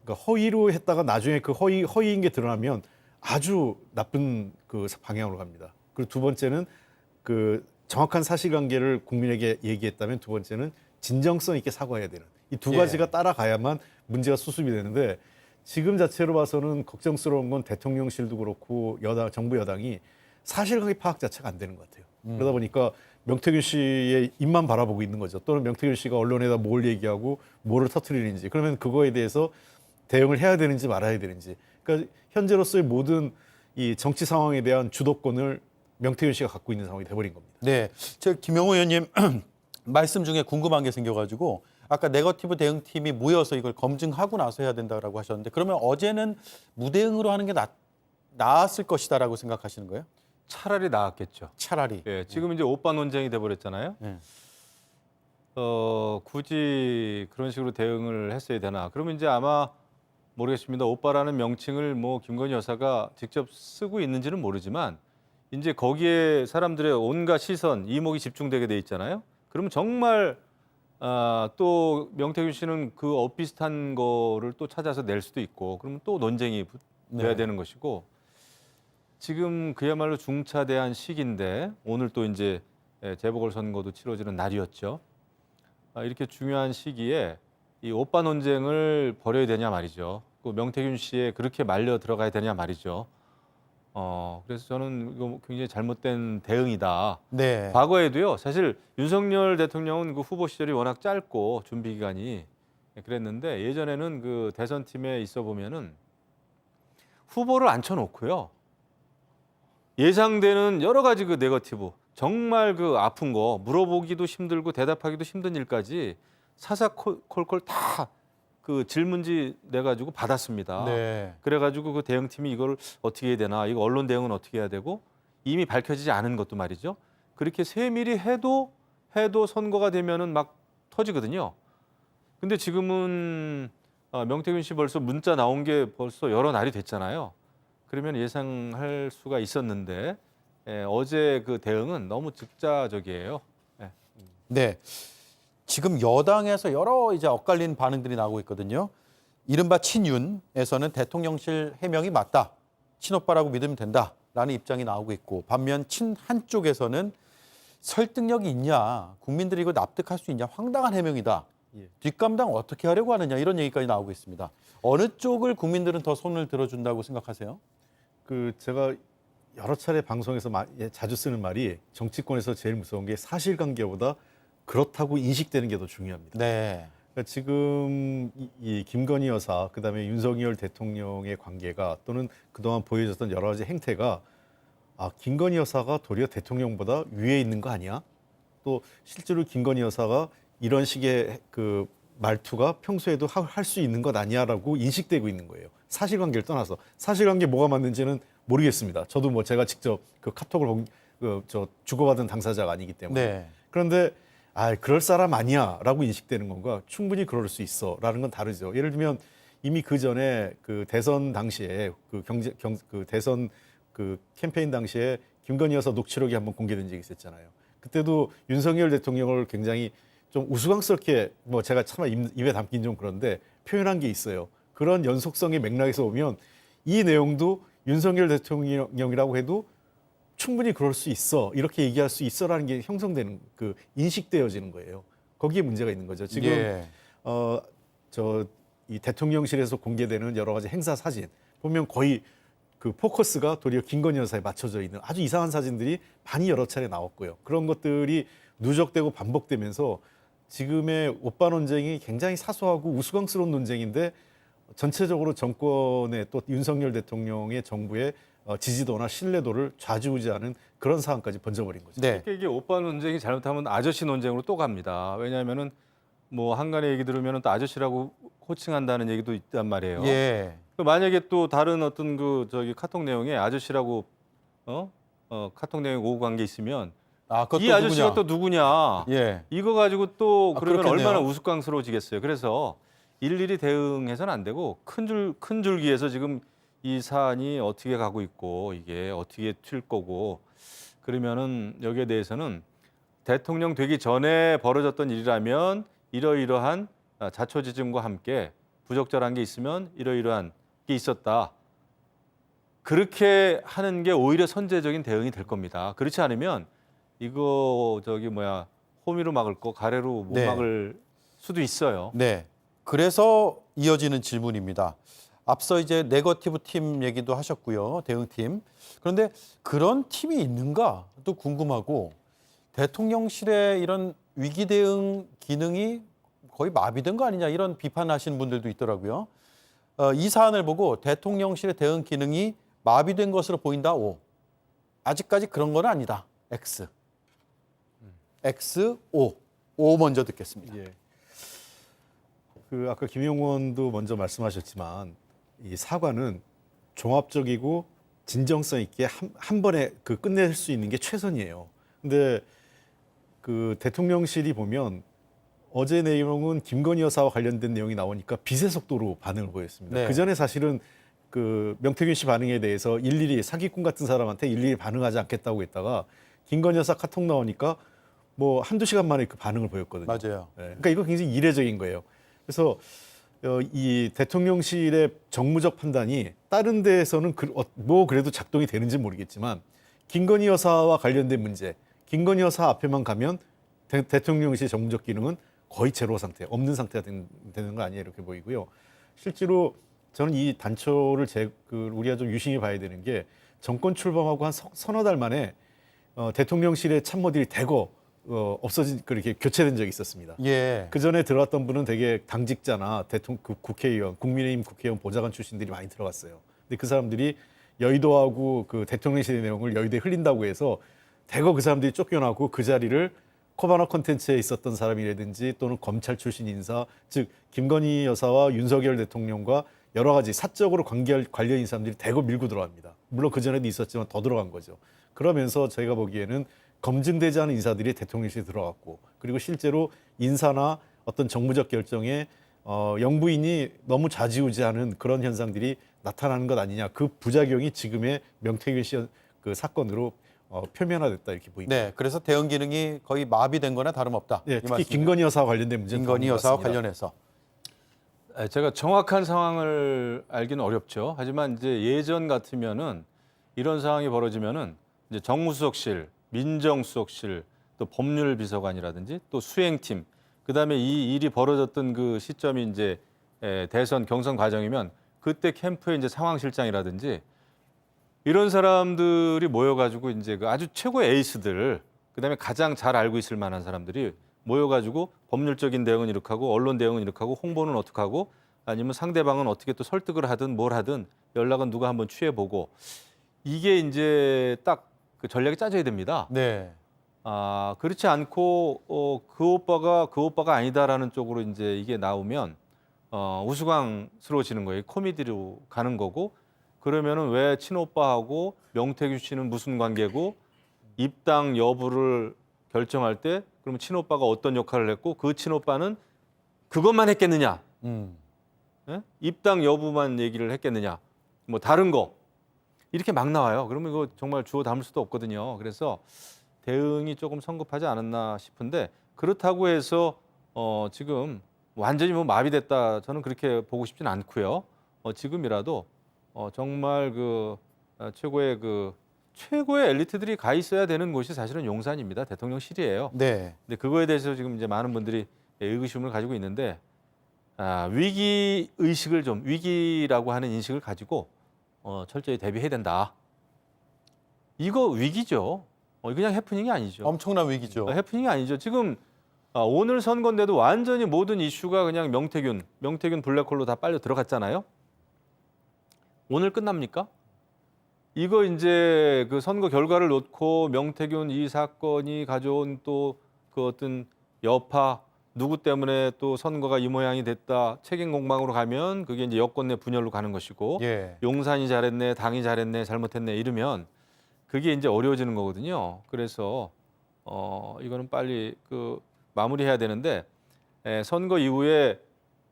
그러니까 허위로 했다가 나중에 그 허위인 게 드러나면 아주 나쁜 그 방향으로 갑니다. 그리고 두 번째는 그 정확한 사실관계를 국민에게 얘기했다면 두 번째는 진정성 있게 사과해야 되는 이 두 가지가 따라가야만 문제가 수습이 되는데 지금 자체로 봐서는 걱정스러운 건 대통령실도 그렇고 정부 여당이 사실관계 파악 자체가 안 되는 것 같아요. 그러다 보니까 명태균 씨의 입만 바라보고 있는 거죠. 또는 명태균 씨가 언론에다 뭘 얘기하고 뭐를 터뜨리는지 그러면 그거에 대해서 대응을 해야 되는지 말아야 되는지 그러니까 현재로서의 모든 이 정치 상황에 대한 주도권을 명태균 씨가 갖고 있는 상황이 돼버린 겁니다. 네, 저 김영우 의원님 말씀 중에 궁금한 게 생겨가지고 아까 네거티브 대응팀이 모여서 이걸 검증하고 나서 해야 된다고 하셨는데 그러면 어제는 무대응으로 하는 게 나았을 것이다라고 생각하시는 거예요? 차라리 나았겠죠. 차라리. 예, 지금 이제 오빠 논쟁이 돼버렸잖아요. 굳이 그런 식으로 대응을 했어야 되나? 그러면 이제 아마 모르겠습니다. 오빠라는 명칭을 뭐 김건희 여사가 직접 쓰고 있는지는 모르지만 이제 거기에 사람들의 온갖 시선, 이목이 집중되게 돼 있잖아요. 그러면 정말 또 명태균 씨는 그 엇비슷한 거를 또 찾아서 낼 수도 있고 그러면 또 논쟁이 돼야 되는 것이고 지금 그야말로 중차대한 시기인데 오늘 또 이제 재보궐선거도 치러지는 날이었죠. 이렇게 중요한 시기에 이 오빠 논쟁을 벌여야 되냐 말이죠. 그 명태균 씨에 그렇게 말려 들어가야 되냐 말이죠. 그래서 저는 이거 굉장히 잘못된 대응이다. 네. 과거에도요. 사실 윤석열 대통령은 그 후보 시절이 워낙 짧고 준비 기간이 그랬는데 예전에는 그 대선팀에 있어 보면은 후보를 앉혀놓고요. 예상되는 여러 가지 그 네거티브, 정말 그 아픈 거 물어보기도 힘들고 대답하기도 힘든 일까지 사사콜콜 다 그 질문지 내가지고 받았습니다. 네. 그래가지고 그 대응팀이 이걸 어떻게 해야 되나, 이거 언론 대응은 어떻게 해야 되고 이미 밝혀지지 않은 것도 말이죠. 그렇게 세밀히 해도 선거가 되면은 막 터지거든요. 근데 지금은 명태균 씨 벌써 문자 나온 게 벌써 여러 날이 됐잖아요. 그러면 예상할 수가 있었는데 어제 그 대응은 너무 즉자적이에요. 네. 지금 여당에서 여러 이제 엇갈린 반응들이 나오고 있거든요. 이른바 친윤에서는 대통령실 해명이 맞다. 친오빠라고 믿으면 된다라는 입장이 나오고 있고 반면 친한 쪽에서는 설득력이 있냐. 국민들이 이거 납득할 수 있냐. 황당한 해명이다. 뒷감당 어떻게 하려고 하느냐. 이런 얘기까지 나오고 있습니다. 어느 쪽을 국민들은 더 손을 들어준다고 생각하세요? 그 제가 여러 차례 방송에서 자주 쓰는 말이 정치권에서 제일 무서운 게 사실관계보다 그렇다고 인식되는 게 더 중요합니다. 네. 그러니까 지금 이 김건희 여사 그다음에 윤석열 대통령의 관계가 또는 그동안 보여줬던 여러 가지 행태가 김건희 여사가 도리어 대통령보다 위에 있는 거 아니야? 또 실제로 김건희 여사가 이런 식의 그 말투가 평소에도 할 수 있는 것 아니야라고 인식되고 있는 거예요. 사실관계를 떠나서 사실관계 뭐가 맞는지는 모르겠습니다. 저도 뭐 제가 직접 그 카톡을 주고받은 당사자가 아니기 때문에. 네. 그런데 그럴 사람 아니야라고 인식되는 건가 충분히 그럴 수 있어라는 건 다르죠. 예를 들면 이미 그 전에 그 대선 당시에 그 대선 그 캠페인 당시에 김건희 여사 녹취록이 한번 공개된 적이 있었잖아요. 그때도 윤석열 대통령을 굉장히 좀 우스꽝스럽게 뭐 제가 차마 입에 담긴 좀 그런데 표현한 게 있어요. 그런 연속성의 맥락에서 보면 이 내용도 윤석열 대통령이라고 해도 충분히 그럴 수 있어 이렇게 얘기할 수 있어라는 게 형성되는 그 인식되어지는 거예요. 거기에 문제가 있는 거죠. 지금 이 대통령실에서 공개되는 여러 가지 행사 사진 보면 거의 그 포커스가 도리어 김건희 여사에 맞춰져 있는 아주 이상한 사진들이 많이 여러 차례 나왔고요. 그런 것들이 누적되고 반복되면서 지금의 오빠 논쟁이 굉장히 사소하고 우스꽝스러운 논쟁인데 전체적으로 정권의 또 윤석열 대통령의 정부의 지지도나 신뢰도를 좌지우지하는 그런 상황까지 번져버린 거죠. 네. 이게 오빠 논쟁이 잘못하면 아저씨 논쟁으로 또 갑니다. 왜냐하면은 뭐 한간의 얘기 들으면 또 아저씨라고 호칭한다는 얘기도 있단 말이에요. 예. 만약에 또 다른 어떤 그 카톡 내용에 아저씨라고 카톡 내용에 오고 간 게 있으면 이 아저씨가 또 누구냐? 예. 이거 가지고 또 그러면 그렇겠네요. 얼마나 우스꽝스러워지겠어요. 그래서 일일이 대응해서는 안 되고 큰 줄기에서 지금 이 사안이 어떻게 가고 있고 이게 어떻게 튈 거고 그러면은 여기에 대해서는 대통령 되기 전에 벌어졌던 일이라면 이러이러한 자초지종과 함께 부적절한 게 있으면 이러이러한 게 있었다. 그렇게 하는 게 오히려 선제적인 대응이 될 겁니다. 그렇지 않으면 이거 호미로 막을 거 가래로 못 막을 수도 있어요. 네. 그래서 이어지는 질문입니다. 앞서 이제 네거티브 팀 얘기도 하셨고요. 대응팀. 그런데 그런 팀이 있는가도 궁금하고 대통령실의 이런 위기 대응 기능이 거의 마비된 거 아니냐 이런 비판하시는 분들도 있더라고요. 이 사안을 보고 대통령실의 대응 기능이 마비된 것으로 보인다. O. 아직까지 그런 건 아니다. X. X, O. O 먼저 듣겠습니다. 예. 그 아까 김용원도 먼저 말씀하셨지만 이 사과는 종합적이고 진정성 있게 한 번에 그 끝낼 수 있는 게 최선이에요. 근데 그 대통령실이 보면 어제 내용은 김건희 여사와 관련된 내용이 나오니까 빛의 속도로 반응을 보였습니다. 네. 그 전에 사실은 그 명태균 씨 반응에 대해서 일일이 사기꾼 같은 사람한테 일일이 반응하지 않겠다고 했다가 김건희 여사 카톡 나오니까 뭐 한두 시간 만에 그 반응을 보였거든요. 맞아요. 예, 그러니까 이거 굉장히 이례적인 거예요. 그래서 이 대통령실의 정무적 판단이 다른 데에서는 뭐 그래도 작동이 되는지 모르겠지만 김건희 여사와 관련된 문제, 김건희 여사 앞에만 가면 대통령실 정무적 기능은 거의 제로 상태, 없는 상태가 되는 거 아니에요 이렇게 보이고요. 실제로 저는 이 단초를 우리가 좀 유심히 봐야 되는 게 정권 출범하고 한 서너 달 만에 대통령실의 참모들이 대거 없어진 그렇게 교체된 적이 있었습니다. 예. 그 전에 들어왔던 분은 되게 당직자나 국회의원, 국민의힘 국회의원 보좌관 출신들이 많이 들어갔어요. 근데 그 사람들이 여의도하고 그 대통령실의 내용을 여의도에 흘린다고 해서 대거 그 사람들이 쫓겨나고 그 자리를 코바나 콘텐츠에 있었던 사람이라든지 또는 검찰 출신 인사, 즉 김건희 여사와 윤석열 대통령과 여러 가지 사적으로 관련 인사들이 대거 밀고 들어갑니다. 물론 그 전에도 있었지만 더 들어간 거죠. 그러면서 저희가 보기에는 검증되지 않은 인사들이 대통령실에 들어갔고, 그리고 실제로 인사나 어떤 정무적 결정에 영부인이 너무 좌지우지하는 그런 현상들이 나타나는 것 아니냐. 그 부작용이 지금의 명태균 씨 그 사건으로 표면화됐다 이렇게 보입니다. 네, 그래서 대응 기능이 거의 마비된 거나 다름없다. 네, 특히 김건희 여사와 관련된 문제는 김건희 여사와 같습니다. 관련해서. 제가 정확한 상황을 알기는 어렵죠. 하지만 이제 예전 같으면은 이런 상황이 벌어지면은 이제 정무수석실, 민정수석실, 또 법률비서관이라든지 또 수행팀, 그다음에 이 일이 벌어졌던 그 시점이 이제 대선 경선 과정이면 그때 캠프에 이제 상황실장이라든지 이런 사람들이 모여가지고 이제 그 아주 최고의 에이스들, 그다음에 가장 잘 알고 있을 만한 사람들이 모여가지고 법률적인 대응은 이렇게 하고 언론 대응은 이렇게 하고 홍보는 어떻게 하고 아니면 상대방은 어떻게 또 설득을 하든 뭘 하든 연락은 누가 한번 취해보고 이게 이제 딱 그 전략이 짜져야 됩니다. 네. 그렇지 않고 그 오빠가 아니다라는 쪽으로 이제 이게 나오면 우스꽝스러워지는 거예요. 코미디로 가는 거고 그러면은 왜 친오빠하고 명태균 씨는 무슨 관계고 입당 여부를 결정할 때 그러면 친오빠가 어떤 역할을 했고 그 친오빠는 그것만 했겠느냐? 예? 입당 여부만 얘기를 했겠느냐? 뭐 다른 거 이렇게 막 나와요. 그러면 이거 정말 주워 담을 수도 없거든요. 그래서 대응이 조금 성급하지 않았나 싶은데 그렇다고 해서 지금 완전히 뭐 마비됐다 저는 그렇게 보고 싶지는 않고요. 지금이라도 정말 그 최고의 엘리트들이 가 있어야 되는 곳이 사실은 용산입니다. 대통령실이에요. 네. 근데 그거에 대해서 지금 이제 많은 분들이 의구심을 가지고 있는데 위기 의식을 좀 위기라고 하는 인식을 가지고 철저히 대비해야 된다. 이거 위기죠. 이거 그냥 해프닝이 아니죠. 엄청난 위기죠. 해프닝이 아니죠. 지금 오늘 선거인데도 완전히 모든 이슈가 그냥 명태균 블랙홀로 다 빨려 들어갔잖아요. 오늘 끝납니까? 이거 이제 그 선거 결과를 놓고 명태균 이 사건이 가져온 또 그 어떤 여파 누구 때문에 또 선거가 이 모양이 됐다 책임 공방으로 가면 그게 이제 여권 내 분열로 가는 것이고 예. 용산이 잘했네, 당이 잘했네, 잘못했네 이러면 그게 이제 어려워지는 거거든요. 그래서 이거는 빨리 그 마무리해야 되는데 선거 이후에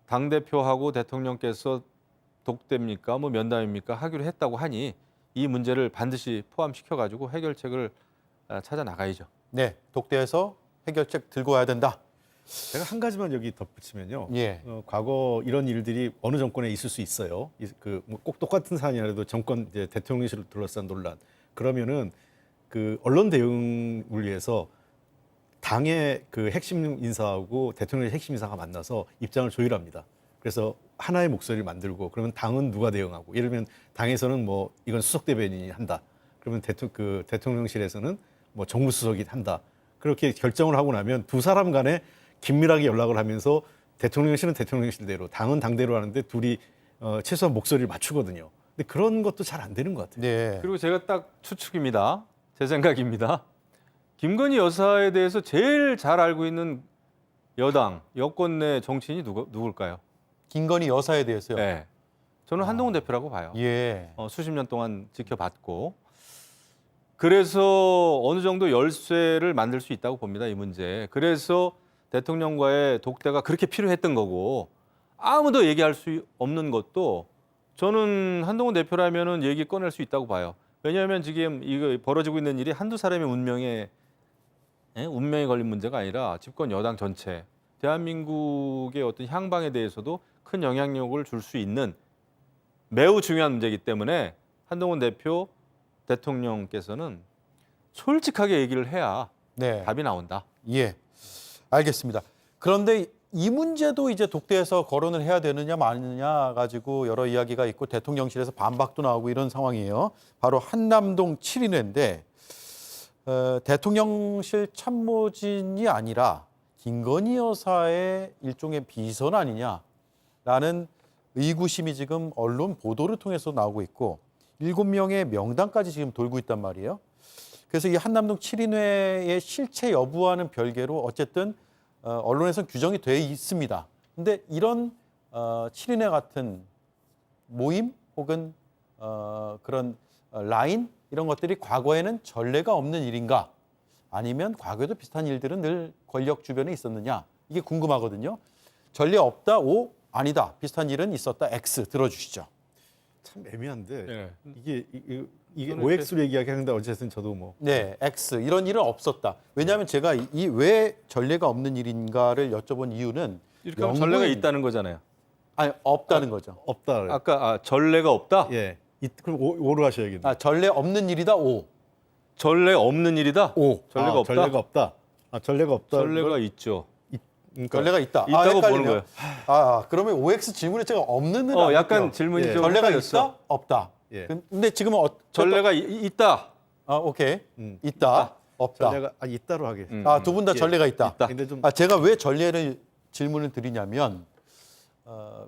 당 대표하고 대통령께서 독대입니까, 뭐 면담입니까 하기로 했다고 하니 이 문제를 반드시 포함시켜 가지고 해결책을 찾아 나가야죠. 네, 독대에서 해결책 들고 와야 된다. 제가 한 가지만 여기 덧붙이면요. 예. 과거 이런 일들이 어느 정권에 있을 수 있어요. 꼭 똑같은 사안이라도 정권 이제 대통령실을 둘러싼 논란. 그러면은 그 언론 대응을 위해서 당의 그 핵심 인사하고 대통령의 핵심 인사가 만나서 입장을 조율합니다. 그래서 하나의 목소리를 만들고 그러면 당은 누가 대응하고 예를 들면 당에서는 뭐 이건 수석 대변인이 한다. 그러면 대통령실에서는 뭐 정무수석이 한다. 그렇게 결정을 하고 나면 두 사람 간에 긴밀하게 연락을 하면서 대통령실은 대통령실대로 당은 당대로 하는데 둘이 최소한 목소리를 맞추거든요. 근데 그런 것도 잘 안 되는 것 같아요. 네. 그리고 제가 딱 추측입니다. 제 생각입니다. 김건희 여사에 대해서 제일 잘 알고 있는 여당, 여권 내 정치인이 누굴까요? 김건희 여사에 대해서요. 네. 저는 한동훈 대표라고 봐요. 예. 수십 년 동안 지켜봤고 그래서 어느 정도 열쇠를 만들 수 있다고 봅니다. 이 문제. 그래서 대통령과의 독대가 그렇게 필요했던 거고 아무도 얘기할 수 없는 것도 저는 한동훈 대표라면은 얘기 꺼낼 수 있다고 봐요. 왜냐하면 지금 이거 벌어지고 있는 일이 한두 사람의 운명에 운명이 걸린 문제가 아니라 집권 여당 전체, 대한민국의 어떤 향방에 대해서도 큰 영향력을 줄 수 있는 매우 중요한 문제이기 때문에 한동훈 대표 대통령께서는 솔직하게 얘기를 해야 네. 답이 나온다. 예, 알겠습니다. 그런데 이 문제도 이제 독대에서 거론을 해야 되느냐 마느냐 가지고 여러 이야기가 있고 대통령실에서 반박도 나오고 이런 상황이에요. 바로 한남동 7인회인데 대통령실 참모진이 아니라 김건희 여사의 일종의 비선 아니냐라는 의구심이 지금 언론 보도를 통해서 나오고 있고 7명의 명단까지 지금 돌고 있단 말이에요. 그래서 이 한남동 7인회의 실체 여부와는 별개로 어쨌든 언론에서는 규정이 돼 있습니다. 근데 이런 7인회 같은 모임 혹은 그런 라인 이런 것들이 과거에는 전례가 없는 일인가? 아니면 과거에도 비슷한 일들은 늘 권력 주변에 있었느냐? 이게 궁금하거든요. 전례 없다, O, 아니다. 비슷한 일은 있었다, X 들어주시죠. 참 애매한데 네. 이게 OX로 얘기하는데 어쨌든 저도 뭐 네, X 이런 일은 없었다. 왜냐하면 제가 이 왜 전례가 없는 일인가를 여쭤본 이유는 이렇게 하면 전례가 있다는 거잖아요. 아니 없다는 거죠. 없다. 아까 전례가 없다? 예. 그럼 O로 하셔야겠네요. 아, 전례 없는 일이다, O. 전례 없는 일이다? O. 전례가 없다? 전례가 없다. 전례가 없다. 전례가 있죠. 그러니까 전례가 있다. 있다고 보는 헷갈리네요. 거예요. 그러면 OX 질문에 제가 없는은 약간 질문이 좀 전례가 헷갈렸어. 있다, 없다. 예. 근데 지금은 전례가 있다. 오케이. 있다, 없다. 전례가 있다로 하겠습니다. 아, 두 분 다 전례가 있다. 근데 좀 제가 왜 전례를 질문을 드리냐면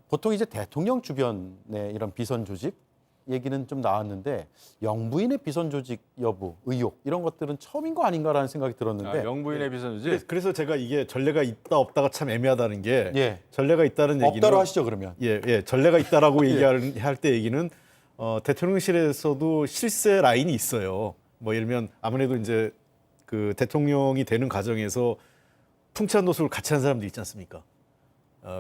보통 이제 대통령 주변의 이런 비선 조직 얘기는 좀 나왔는데 영부인의 비선 조직 여부, 의혹 이런 것들은 처음인 거 아닌가라는 생각이 들었는데 영부인의 비선주지? 그래서 제가 이게 전례가 있다 없다가 참 애매하다는 게 예. 전례가 있다는 얘기는 없다로 하시죠 그러면. 예, 전례가 있다라고 얘기할 때 얘기는 대통령실에서도 실세 라인이 있어요. 뭐 예를 들면 아무래도 이제 그 대통령이 되는 과정에서 풍채한 노숙을 같이 한 사람들 있지 않습니까?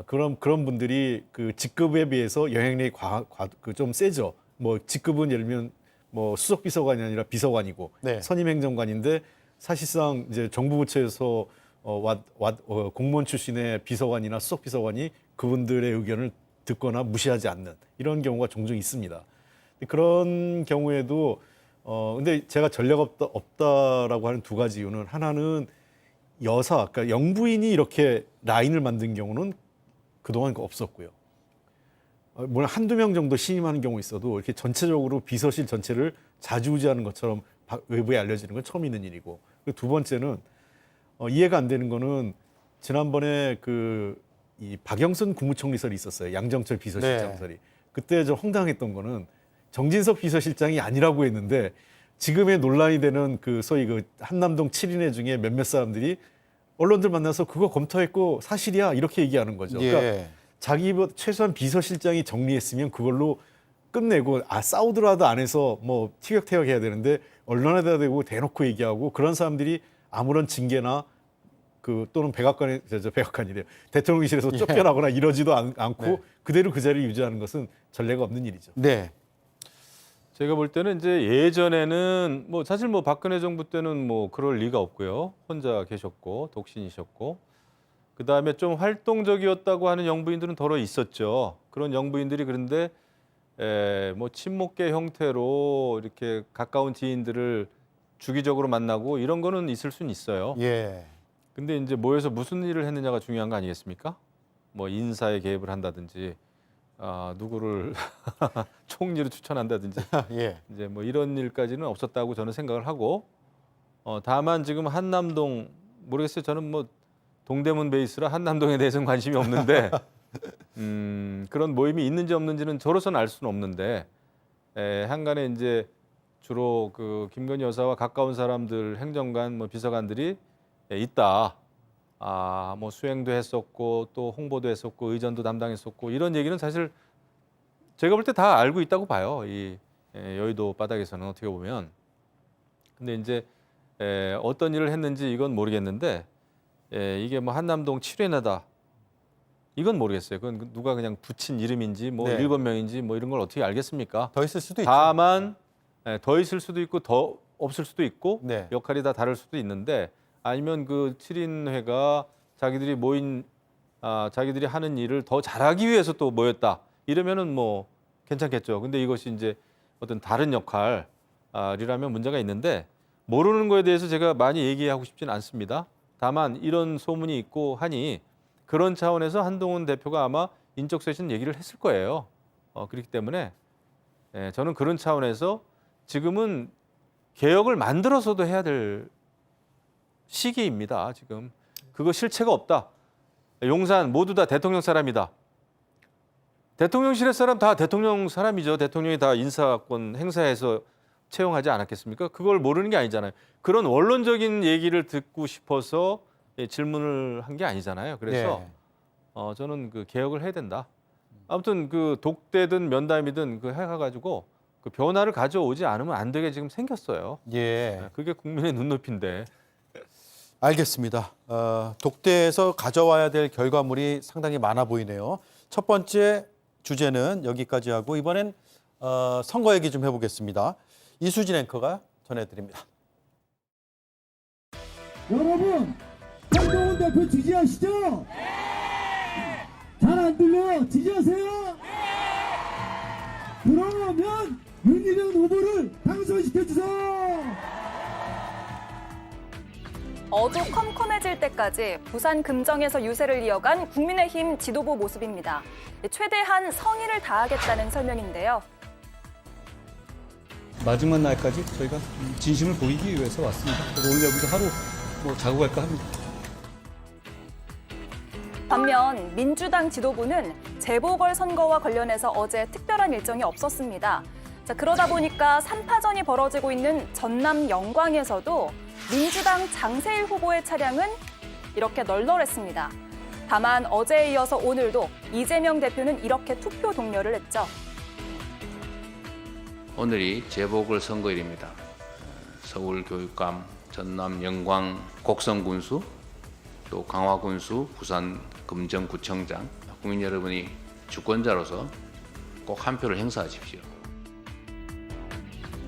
그런 분들이 그 직급에 비해서 영향력이 좀 세죠. 뭐 직급은 예를 들면 뭐 수석 비서관이 아니라 비서관이고 네. 선임 행정관인데 사실상 이제 정부 부처에서 공무원 출신의 비서관이나 수석 비서관이 그분들의 의견을 듣거나 무시하지 않는 이런 경우가 종종 있습니다. 그런 경우에도 근데 제가 전례가 없다라고 하는 두 가지 이유는 하나는 그러니까 영부인이 이렇게 라인을 만든 경우는 그동안 없었고요. 물론 한두 명 정도 신임하는 경우 있어도 이렇게 전체적으로 비서실 전체를 좌지우지하는 것처럼 외부에 알려지는 건 처음 있는 일이고 두 번째는 이해가 안 되는 거는 지난번에 이 박영선 국무총리설이 있었어요. 양정철 비서실장설이. 네. 그때 좀 황당했던 거는 정진석 비서실장이 아니라고 했는데 지금의 논란이 되는 소위 한남동 7인회 중에 몇몇 사람들이 언론들 만나서 그거 검토했고 사실이야 이렇게 얘기하는 거죠. 예. 그러니까 자기 최소한 비서실장이 정리했으면 그걸로 끝내고 싸우더라도 안에서 뭐 티격태격해야 되는데 언론에다 대고 대놓고 얘기하고 그런 사람들이 아무런 징계나 또는 백악관이래요. 대통령실에서 쫓겨나거나 이러지도 않고 네. 그대로 그 자리를 유지하는 것은 전례가 없는 일이죠. 네. 제가 볼 때는 이제 예전에는 뭐 사실 뭐 박근혜 정부 때는 뭐 그럴 리가 없고요. 혼자 계셨고 독신이셨고 그다음에 좀 활동적이었다고 하는 영부인들은 더러 있었죠. 그런 영부인들이 그런데 뭐 친목계 형태로 이렇게 가까운 지인들을 주기적으로 만나고 이런 거는 있을 수는 있어요. 예. 근데 이제 모여서 무슨 일을 했느냐가 중요한 거 아니겠습니까? 뭐 인사에 개입을 한다든지 누구를 총리로 추천한다든지 예. 이제 뭐 이런 일까지는 없었다고 저는 생각을 하고 다만 지금 한남동 모르겠어요. 저는 뭐 동대문 베이스라 한남동에 대해서는 관심이 없는데 그런 모임이 있는지 없는지는 저로서는 알 수는 없는데 한간에 이제 주로 그 김건희 여사와 가까운 사람들 행정관 뭐 비서관들이 있다. 뭐 수행도 했었고 또 홍보도 했었고 의전도 담당했었고 이런 얘기는 사실 제가 볼 때 다 알고 있다고 봐요. 이 여의도 바닥에서는 어떻게 보면. 근데 이제 어떤 일을 했는지 이건 모르겠는데 이게 뭐 한남동 7회나다 이건 모르겠어요. 그건 누가 그냥 붙인 이름인지 뭐 네. 7명인지 뭐 이런 걸 어떻게 알겠습니까? 더 있을 수도 있죠. 다만 더 있을 수도 있고 더 없을 수도 있고 네. 역할이 다 다를 수도 있는데 아니면 그 7인회가 자기들이 하는 일을 더 잘하기 위해서 또 모였다. 이러면은 뭐 괜찮겠죠. 근데 이것이 이제 어떤 다른 역할이라면 문제가 있는데 모르는 거에 대해서 제가 많이 얘기하고 싶지는 않습니다. 다만 이런 소문이 있고 하니 그런 차원에서 한동훈 대표가 아마 인적 쇄신 얘기를 했을 거예요. 그렇기 때문에 저는 그런 차원에서 지금은 개혁을 만들어서도 해야 될 시기입니다. 지금 그거 실체가 없다. 용산 모두 다 대통령 사람이다. 대통령실의 사람 다 대통령 사람이죠. 대통령이 다 인사권 행사해서 채용하지 않았겠습니까? 그걸 모르는 게 아니잖아요. 그런 원론적인 얘기를 듣고 싶어서 질문을 한 게 아니잖아요. 그래서 저는 그 개혁을 해야 된다. 아무튼 그 독대든 면담이든 그 해가지고 그 변화를 가져오지 않으면 안 되게 지금 생겼어요. 예. 그게 국민의 눈높이인데. 알겠습니다. 독대에서 가져와야 될 결과물이 상당히 많아 보이네요. 첫 번째 주제는 여기까지 하고 이번엔 선거 얘기 좀 해보겠습니다. 이수진 앵커가 전해드립니다. 여러분, 한동훈 대표 지지하시죠? 네! 잘 안 들려요? 지지하세요? 네! 그러면 윤희정 후보를 당선시켜주세요! 어두컴컴해질 때까지 부산 금정에서 유세를 이어간 국민의힘 지도부 모습입니다. 최대한 성의를 다하겠다는 설명인데요. 마지막 날까지 저희가 진심을 보이기 위해서 왔습니다. 오늘 여기서 하루 자고 갈까 합니다. 반면 민주당 지도부는 재보궐선거와 관련해서 어제 특별한 일정이 없었습니다. 그러다 보니까 3파전이 벌어지고 있는 전남 영광에서도 민주당 장세일 후보의 차량은 이렇게 널널했습니다. 다만 어제에 이어서 오늘도 이재명 대표는 이렇게 투표 독려를 했죠. 오늘이 재보궐선거일입니다. 서울교육감, 전남 영광 곡성군수, 또 강화군수, 부산 금정구청장, 국민 여러분이 주권자로서 꼭 한 표를 행사하십시오.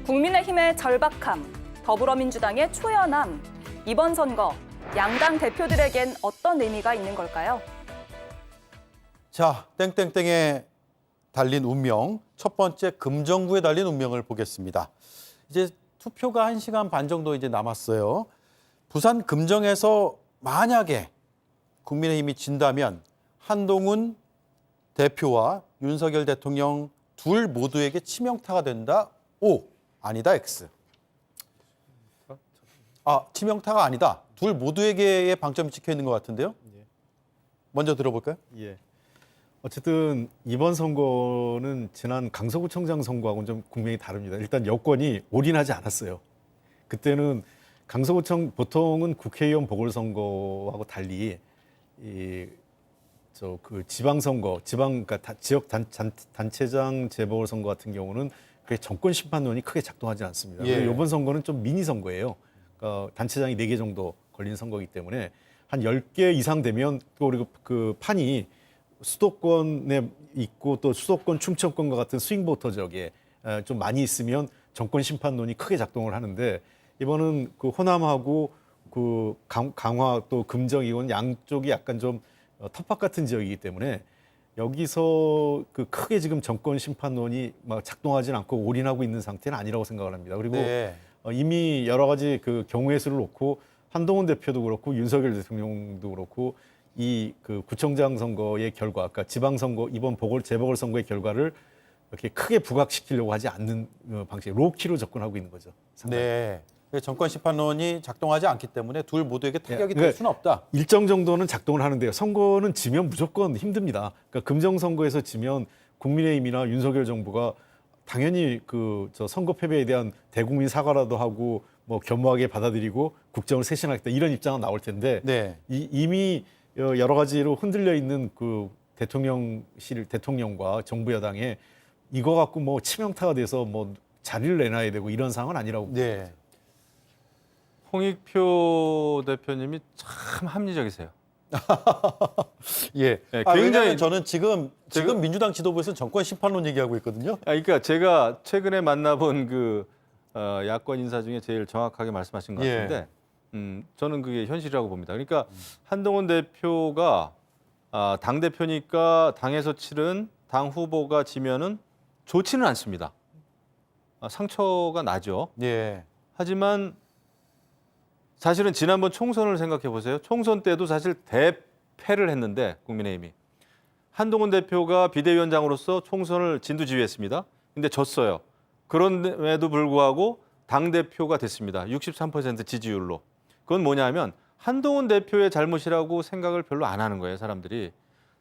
국민의힘의 절박함, 더불어민주당의 초연함, 이번 선거 양당 대표들에겐 어떤 의미가 있는 걸까요? 자, 땡땡땡에 달린 운명, 첫 번째 금정구에 달린 운명을 보겠습니다. 이제 투표가 1시간 반 정도 이제 남았어요. 부산 금정에서 만약에 국민의힘이 진다면 한동훈 대표와 윤석열 대통령 둘 모두에게 치명타가 된다. O, 아니다. X. 치명타가 아니다. 둘 모두에게의 방점이 찍혀 있는 것 같은데요. 먼저 들어볼까요? 예. 어쨌든 이번 선거는 지난 강서구청장 선거하고는 좀 국면이 다릅니다. 일단 여권이 올인하지 않았어요. 그때는 강서구청 보통은 국회의원 보궐선거하고 달리 그 지방선거, 그러니까 지역 단체장 재보궐선거 같은 경우는 그게 정권 심판론이 크게 작동하지 않습니다. 예. 이번 선거는 좀 미니 선거예요. 그러니까 단체장이 4개 정도 걸린 선거이기 때문에 한 10개 이상 되면 또 그리고 그 판이 수도권에 있고 또 수도권 충청권과 같은 스윙보터 지역에 좀 많이 있으면 정권 심판론이 크게 작동을 하는데 이번은 그 호남하고 그 강화 또 금정 이건 양쪽이 약간 좀 텃밭 같은 지역이기 때문에 여기서 그 크게 지금 정권 심판론이 막 작동하지는 않고 올인하고 있는 상태는 아니라고 생각을 합니다. 그리고 이미 여러 가지 그 경우의 수를 놓고 한동훈 대표도 그렇고 윤석열 대통령도 그렇고 이 그 구청장 선거의 결과, 그러니까 지방선거 이번 재보궐선거의 결과를 이렇게 크게 부각시키려고 하지 않는 방식, 로키로 접근하고 있는 거죠. 상당히. 네. 정권 심판론이 작동하지 않기 때문에 둘 모두에게 타격이 될 수는 없다. 일정 정도는 작동을 하는데요. 선거는 지면 무조건 힘듭니다. 그러니까 금정선거에서 지면 국민의힘이나 윤석열 정부가 당연히 저 선거 패배에 대한 대국민 사과라도 하고 뭐 겸허하게 받아들이고 국정을 쇄신하겠다 이런 입장은 나올 텐데 이미 여러 가지로 흔들려 있는 그 대통령과 정부 여당에 이거 갖고 뭐 치명타가 돼서 뭐 자리를 내놔야 되고 이런 상황은 아니라고 봅니다. 홍익표 대표님이 참 합리적이세요. 예. 굉장히 저는 지금 민주당 지도부에서는 정권 심판론 얘기하고 있거든요. 그러니까 제가 최근에 만나본 그 야권 인사 중에 제일 정확하게 말씀하신 것 같은데 저는 그게 현실이라고 봅니다. 그러니까 한동훈 대표가 당 대표니까 당에서 치른 당 후보가 지면은 좋지는 않습니다. 상처가 나죠. 예. 하지만 사실은 지난번 총선을 생각해 보세요. 총선 때도 사실 대패를 했는데 국민의힘이 한동훈 대표가 비대위원장으로서 총선을 진두지휘했습니다. 근데 졌어요. 그런데도 불구하고 당대표가 됐습니다. 63% 지지율로. 그건 뭐냐면 한동훈 대표의 잘못이라고 생각을 별로 안 하는 거예요, 사람들이.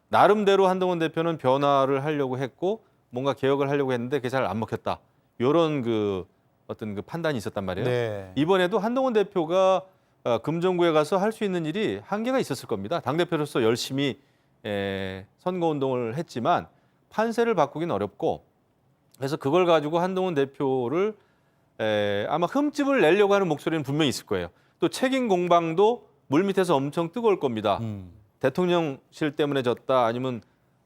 나름대로 한동훈 대표는 변화를 하려고 했고 뭔가 개혁을 하려고 했는데 그게 잘 안 먹혔다. 이런 어떤 판단이 있었단 말이에요. 네. 이번에도 한동훈 대표가 금정구에 가서 할 수 있는 일이 한계가 있었을 겁니다. 당대표로서 열심히 선거운동을 했지만 판세를 바꾸긴 어렵고 그래서 그걸 가지고 한동훈 대표를 아마 흠집을 내려고 하는 목소리는 분명히 있을 거예요. 또 책임 공방도 물밑에서 엄청 뜨거울 겁니다. 대통령실 때문에 졌다 아니면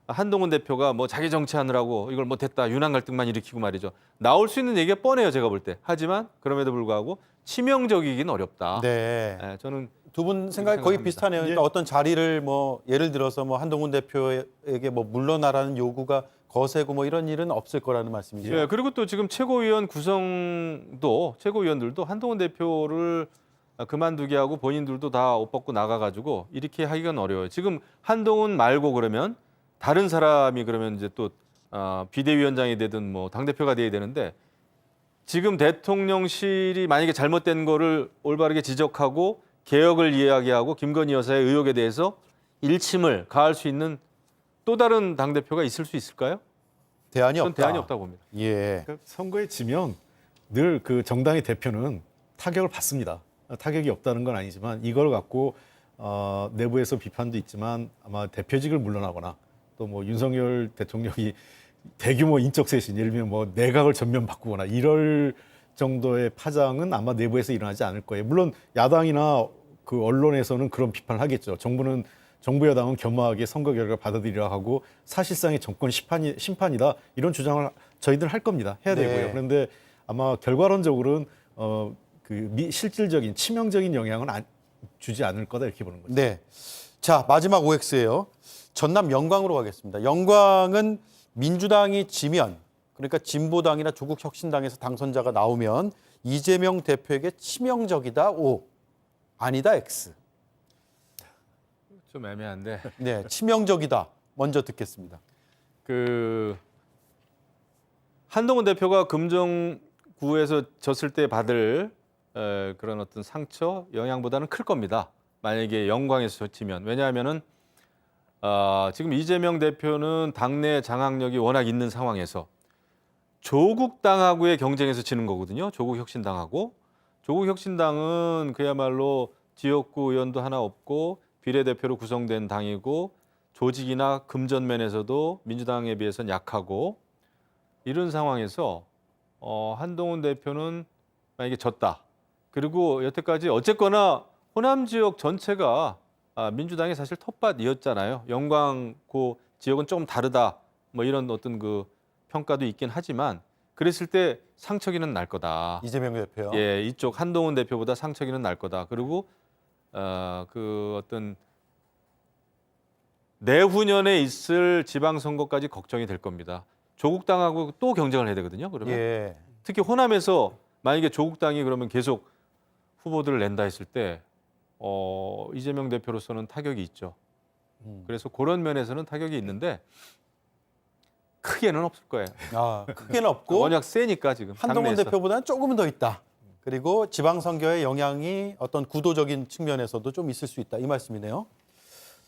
한동훈 대표가 뭐 자기 정치하느라고 이걸 못했다 윤한 갈등만 일으키고 말이죠. 나올 수 있는 얘기가 뻔해요, 제가 볼 때. 하지만 그럼에도 불구하고 치명적이긴 어렵다. 네. 저는 두 분 생각이 거의 생각합니다. 비슷하네요. 그러니까 어떤 자리를 뭐 예를 들어서 뭐 한동훈 대표에게 뭐 물러나라는 요구가 거세고 뭐 이런 일은 없을 거라는 말씀이죠. 예, 그리고 또 지금 최고위원 구성도 최고위원들도 한동훈 대표를 그만두게 하고 본인들도 다 옷 벗고 나가가지고 이렇게 하기가 어려워요. 지금 한동훈 말고 그러면 다른 사람이 그러면 이제 또 비대위원장이 되든 뭐 당대표가 돼야 되는데 지금 대통령실이 만약에 잘못된 거를 올바르게 지적하고 개혁을 이야기하고 김건희 여사의 의혹에 대해서 일침을 가할 수 있는 또 다른 당대표가 있을 수 있을까요? 대안이 저는 없다. 대안이 없다고 봅니다. 예. 그러니까 선거에 지면 늘 그 정당의 대표는 타격을 받습니다. 타격이 없다는 건 아니지만 이걸 갖고 내부에서 비판도 있지만 아마 대표직을 물러나거나 또 뭐 윤석열 대통령이 대규모 인적 쇄신, 예를 들면 뭐 내각을 전면 바꾸거나 이럴 정도의 파장은 아마 내부에서 일어나지 않을 거예요. 물론 야당이나 그 언론에서는 그런 비판을 하겠죠. 정부 여당은 겸허하게 선거 결과 받아들이라 하고 사실상의 정권 심판이다 이런 주장을 저희들 할 겁니다. 해야 되고요. 네. 그런데 아마 결과론적으로는 실질적인 치명적인 영향은 주지 않을 거다 이렇게 보는 거죠. 네. 자, 마지막 OX예요. 전남 영광으로 가겠습니다. 영광은 민주당이 지면 그러니까 진보당이나 조국혁신당에서 당선자가 나오면 이재명 대표에게 치명적이다 O, 아니다 X. 좀 애매한데. 네, 치명적이다. 먼저 듣겠습니다. 한동훈 대표가 금정구에서 졌을 때 받을 그런 어떤 상처, 영향보다는 클 겁니다. 만약에 영광에서 졌지면. 왜냐하면은 지금 이재명 대표는 당내 장악력이 워낙 있는 상황에서 조국당하고의 경쟁에서 지는 거거든요. 조국혁신당하고. 조국혁신당은 그야말로 지역구 의원도 하나 없고 비례대표로 구성된 당이고 조직이나 금전면에서도 민주당에 비해서는 약하고 이런 상황에서 한동훈 대표는 만약에 졌다. 그리고 여태까지 어쨌거나 호남 지역 전체가 민주당이 사실 텃밭이었잖아요. 영광 그 지역은 조금 다르다. 뭐 이런 어떤 그 평가도 있긴 하지만 그랬을 때 상처기는 날 거다. 이재명 대표요. 예, 이쪽 한동훈 대표보다 상처기는 날 거다. 그리고 그 어떤 내후년에 있을 지방선거까지 걱정이 될 겁니다. 조국당하고 또 경쟁을 해야 되거든요. 그러면 예. 특히 호남에서 만약에 조국당이 그러면 계속 후보들을 낸다 했을 때 이재명 대표로서는 타격이 있죠. 그래서 그런 면에서는 타격이 있는데 크게는 없을 거예요. 크게는 없고 워낙 세니까 지금 한동훈 당내에서. 대표보다는 조금은 더 있다. 그리고 지방선거의 영향이 어떤 구도적인 측면에서도 좀 있을 수 있다. 이 말씀이네요.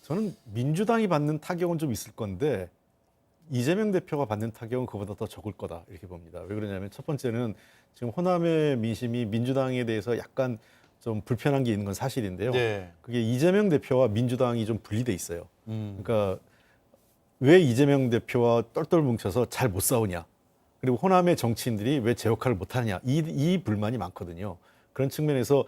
저는 민주당이 받는 타격은 좀 있을 건데 이재명 대표가 받는 타격은 그보다 더 적을 거다 이렇게 봅니다. 왜 그러냐면 첫 번째는 지금 호남의 민심이 민주당에 대해서 약간 좀 불편한 게 있는 건 사실인데요. 네. 그게 이재명 대표와 민주당이 좀 분리돼 있어요. 그러니까 왜 이재명 대표와 똘똘 뭉쳐서 잘 못 싸우냐. 그리고 호남의 정치인들이 왜 제 역할을 못하느냐. 이 불만이 많거든요. 그런 측면에서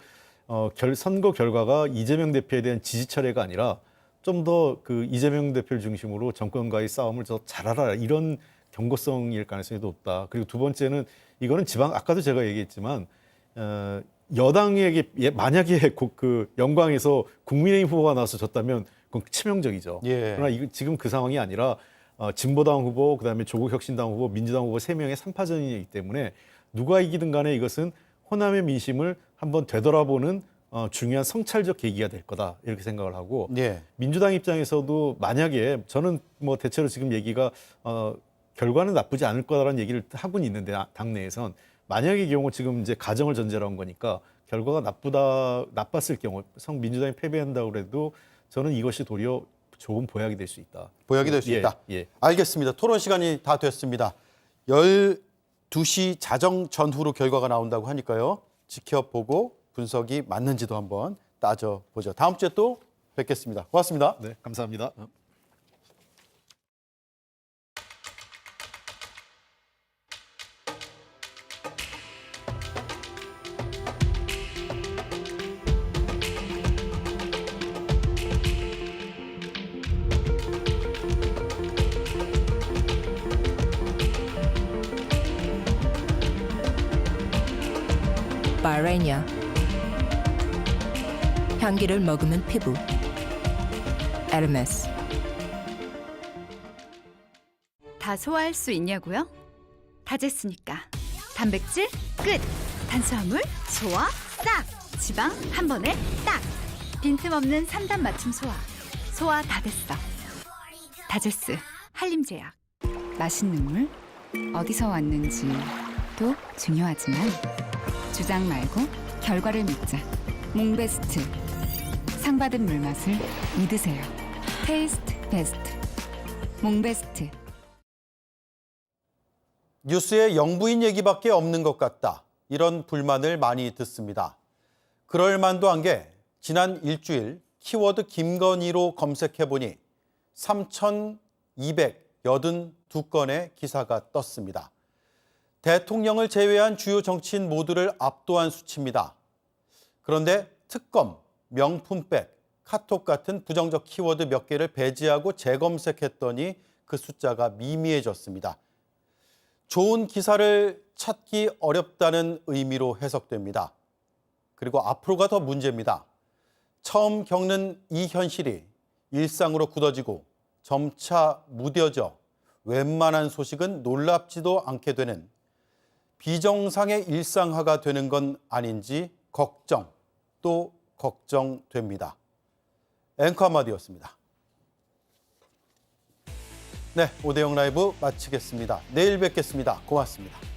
선거 결과가 이재명 대표에 대한 지지 철회가 아니라 좀 더 그 이재명 대표를 중심으로 정권과의 싸움을 더 잘하라 이런 경고성일 가능성이 높다. 그리고 두 번째는 이거는 아까도 제가 얘기했지만 여당에게 만약에 그 영광에서 국민의힘 후보가 나와서 졌다면 그건 치명적이죠. 예. 그러나 지금 그 상황이 아니라 진보당 후보, 그다음에 조국혁신당 후보, 민주당 후보 3명의 3파전이기 때문에 누가 이기든 간에 이것은 호남의 민심을 한번 되돌아보는 중요한 성찰적 계기가 될 거다 이렇게 생각을 하고 예. 민주당 입장에서도 만약에 저는 뭐 대체로 지금 얘기가 결과는 나쁘지 않을 거다라는 얘기를 하고는 있는데 당내에선 만약의 경우 지금 이제 가정을 전제로 한 거니까 결과가 나빴을 경우 민주당이 패배한다고 그래도 저는 이것이 도리어 좋은 보약이 될 수 있다. 보약이 될 수 있다. 예. 알겠습니다. 토론 시간이 다 됐습니다. 12시 자정 전후로 결과가 나온다고 하니까요. 지켜보고 분석이 맞는지도 한번 따져보죠. 다음 주에 또 뵙겠습니다. 고맙습니다. 네, 감사합니다. 바레니아 향기를 머금은 피부 에르메스. 다 소화할 수 있냐고요? 다제스니까. 단백질 끝. 탄수화물 소화 싹. 지방 한 번에 딱. 빈틈없는 3단 맞춤 소화 다 됐어. 다제스 한림제약. 맛있는 물 어디서 왔는지도 중요하지만 주장 말고 결과를 믿자. 몽베스트. 상 받은 물맛을 믿으세요. 테이스트 베스트. 몽베스트. 뉴스에 영부인 얘기밖에 없는 것 같다. 이런 불만을 많이 듣습니다. 그럴 만도 한 게 지난 일주일 키워드 김건희로 검색해보니 3,282건의 기사가 떴습니다. 대통령을 제외한 주요 정치인 모두를 압도한 수치입니다. 그런데 특검, 명품백, 카톡 같은 부정적 키워드 몇 개를 배제하고 재검색했더니 그 숫자가 미미해졌습니다. 좋은 기사를 찾기 어렵다는 의미로 해석됩니다. 그리고 앞으로가 더 문제입니다. 처음 겪는 이 현실이 일상으로 굳어지고 점차 무뎌져 웬만한 소식은 놀랍지도 않게 되는 비정상의 일상화가 되는 건 아닌지 걱정, 또 걱정됩니다. 앵커 한마디였습니다. 네, 오대영 라이브 마치겠습니다. 내일 뵙겠습니다. 고맙습니다.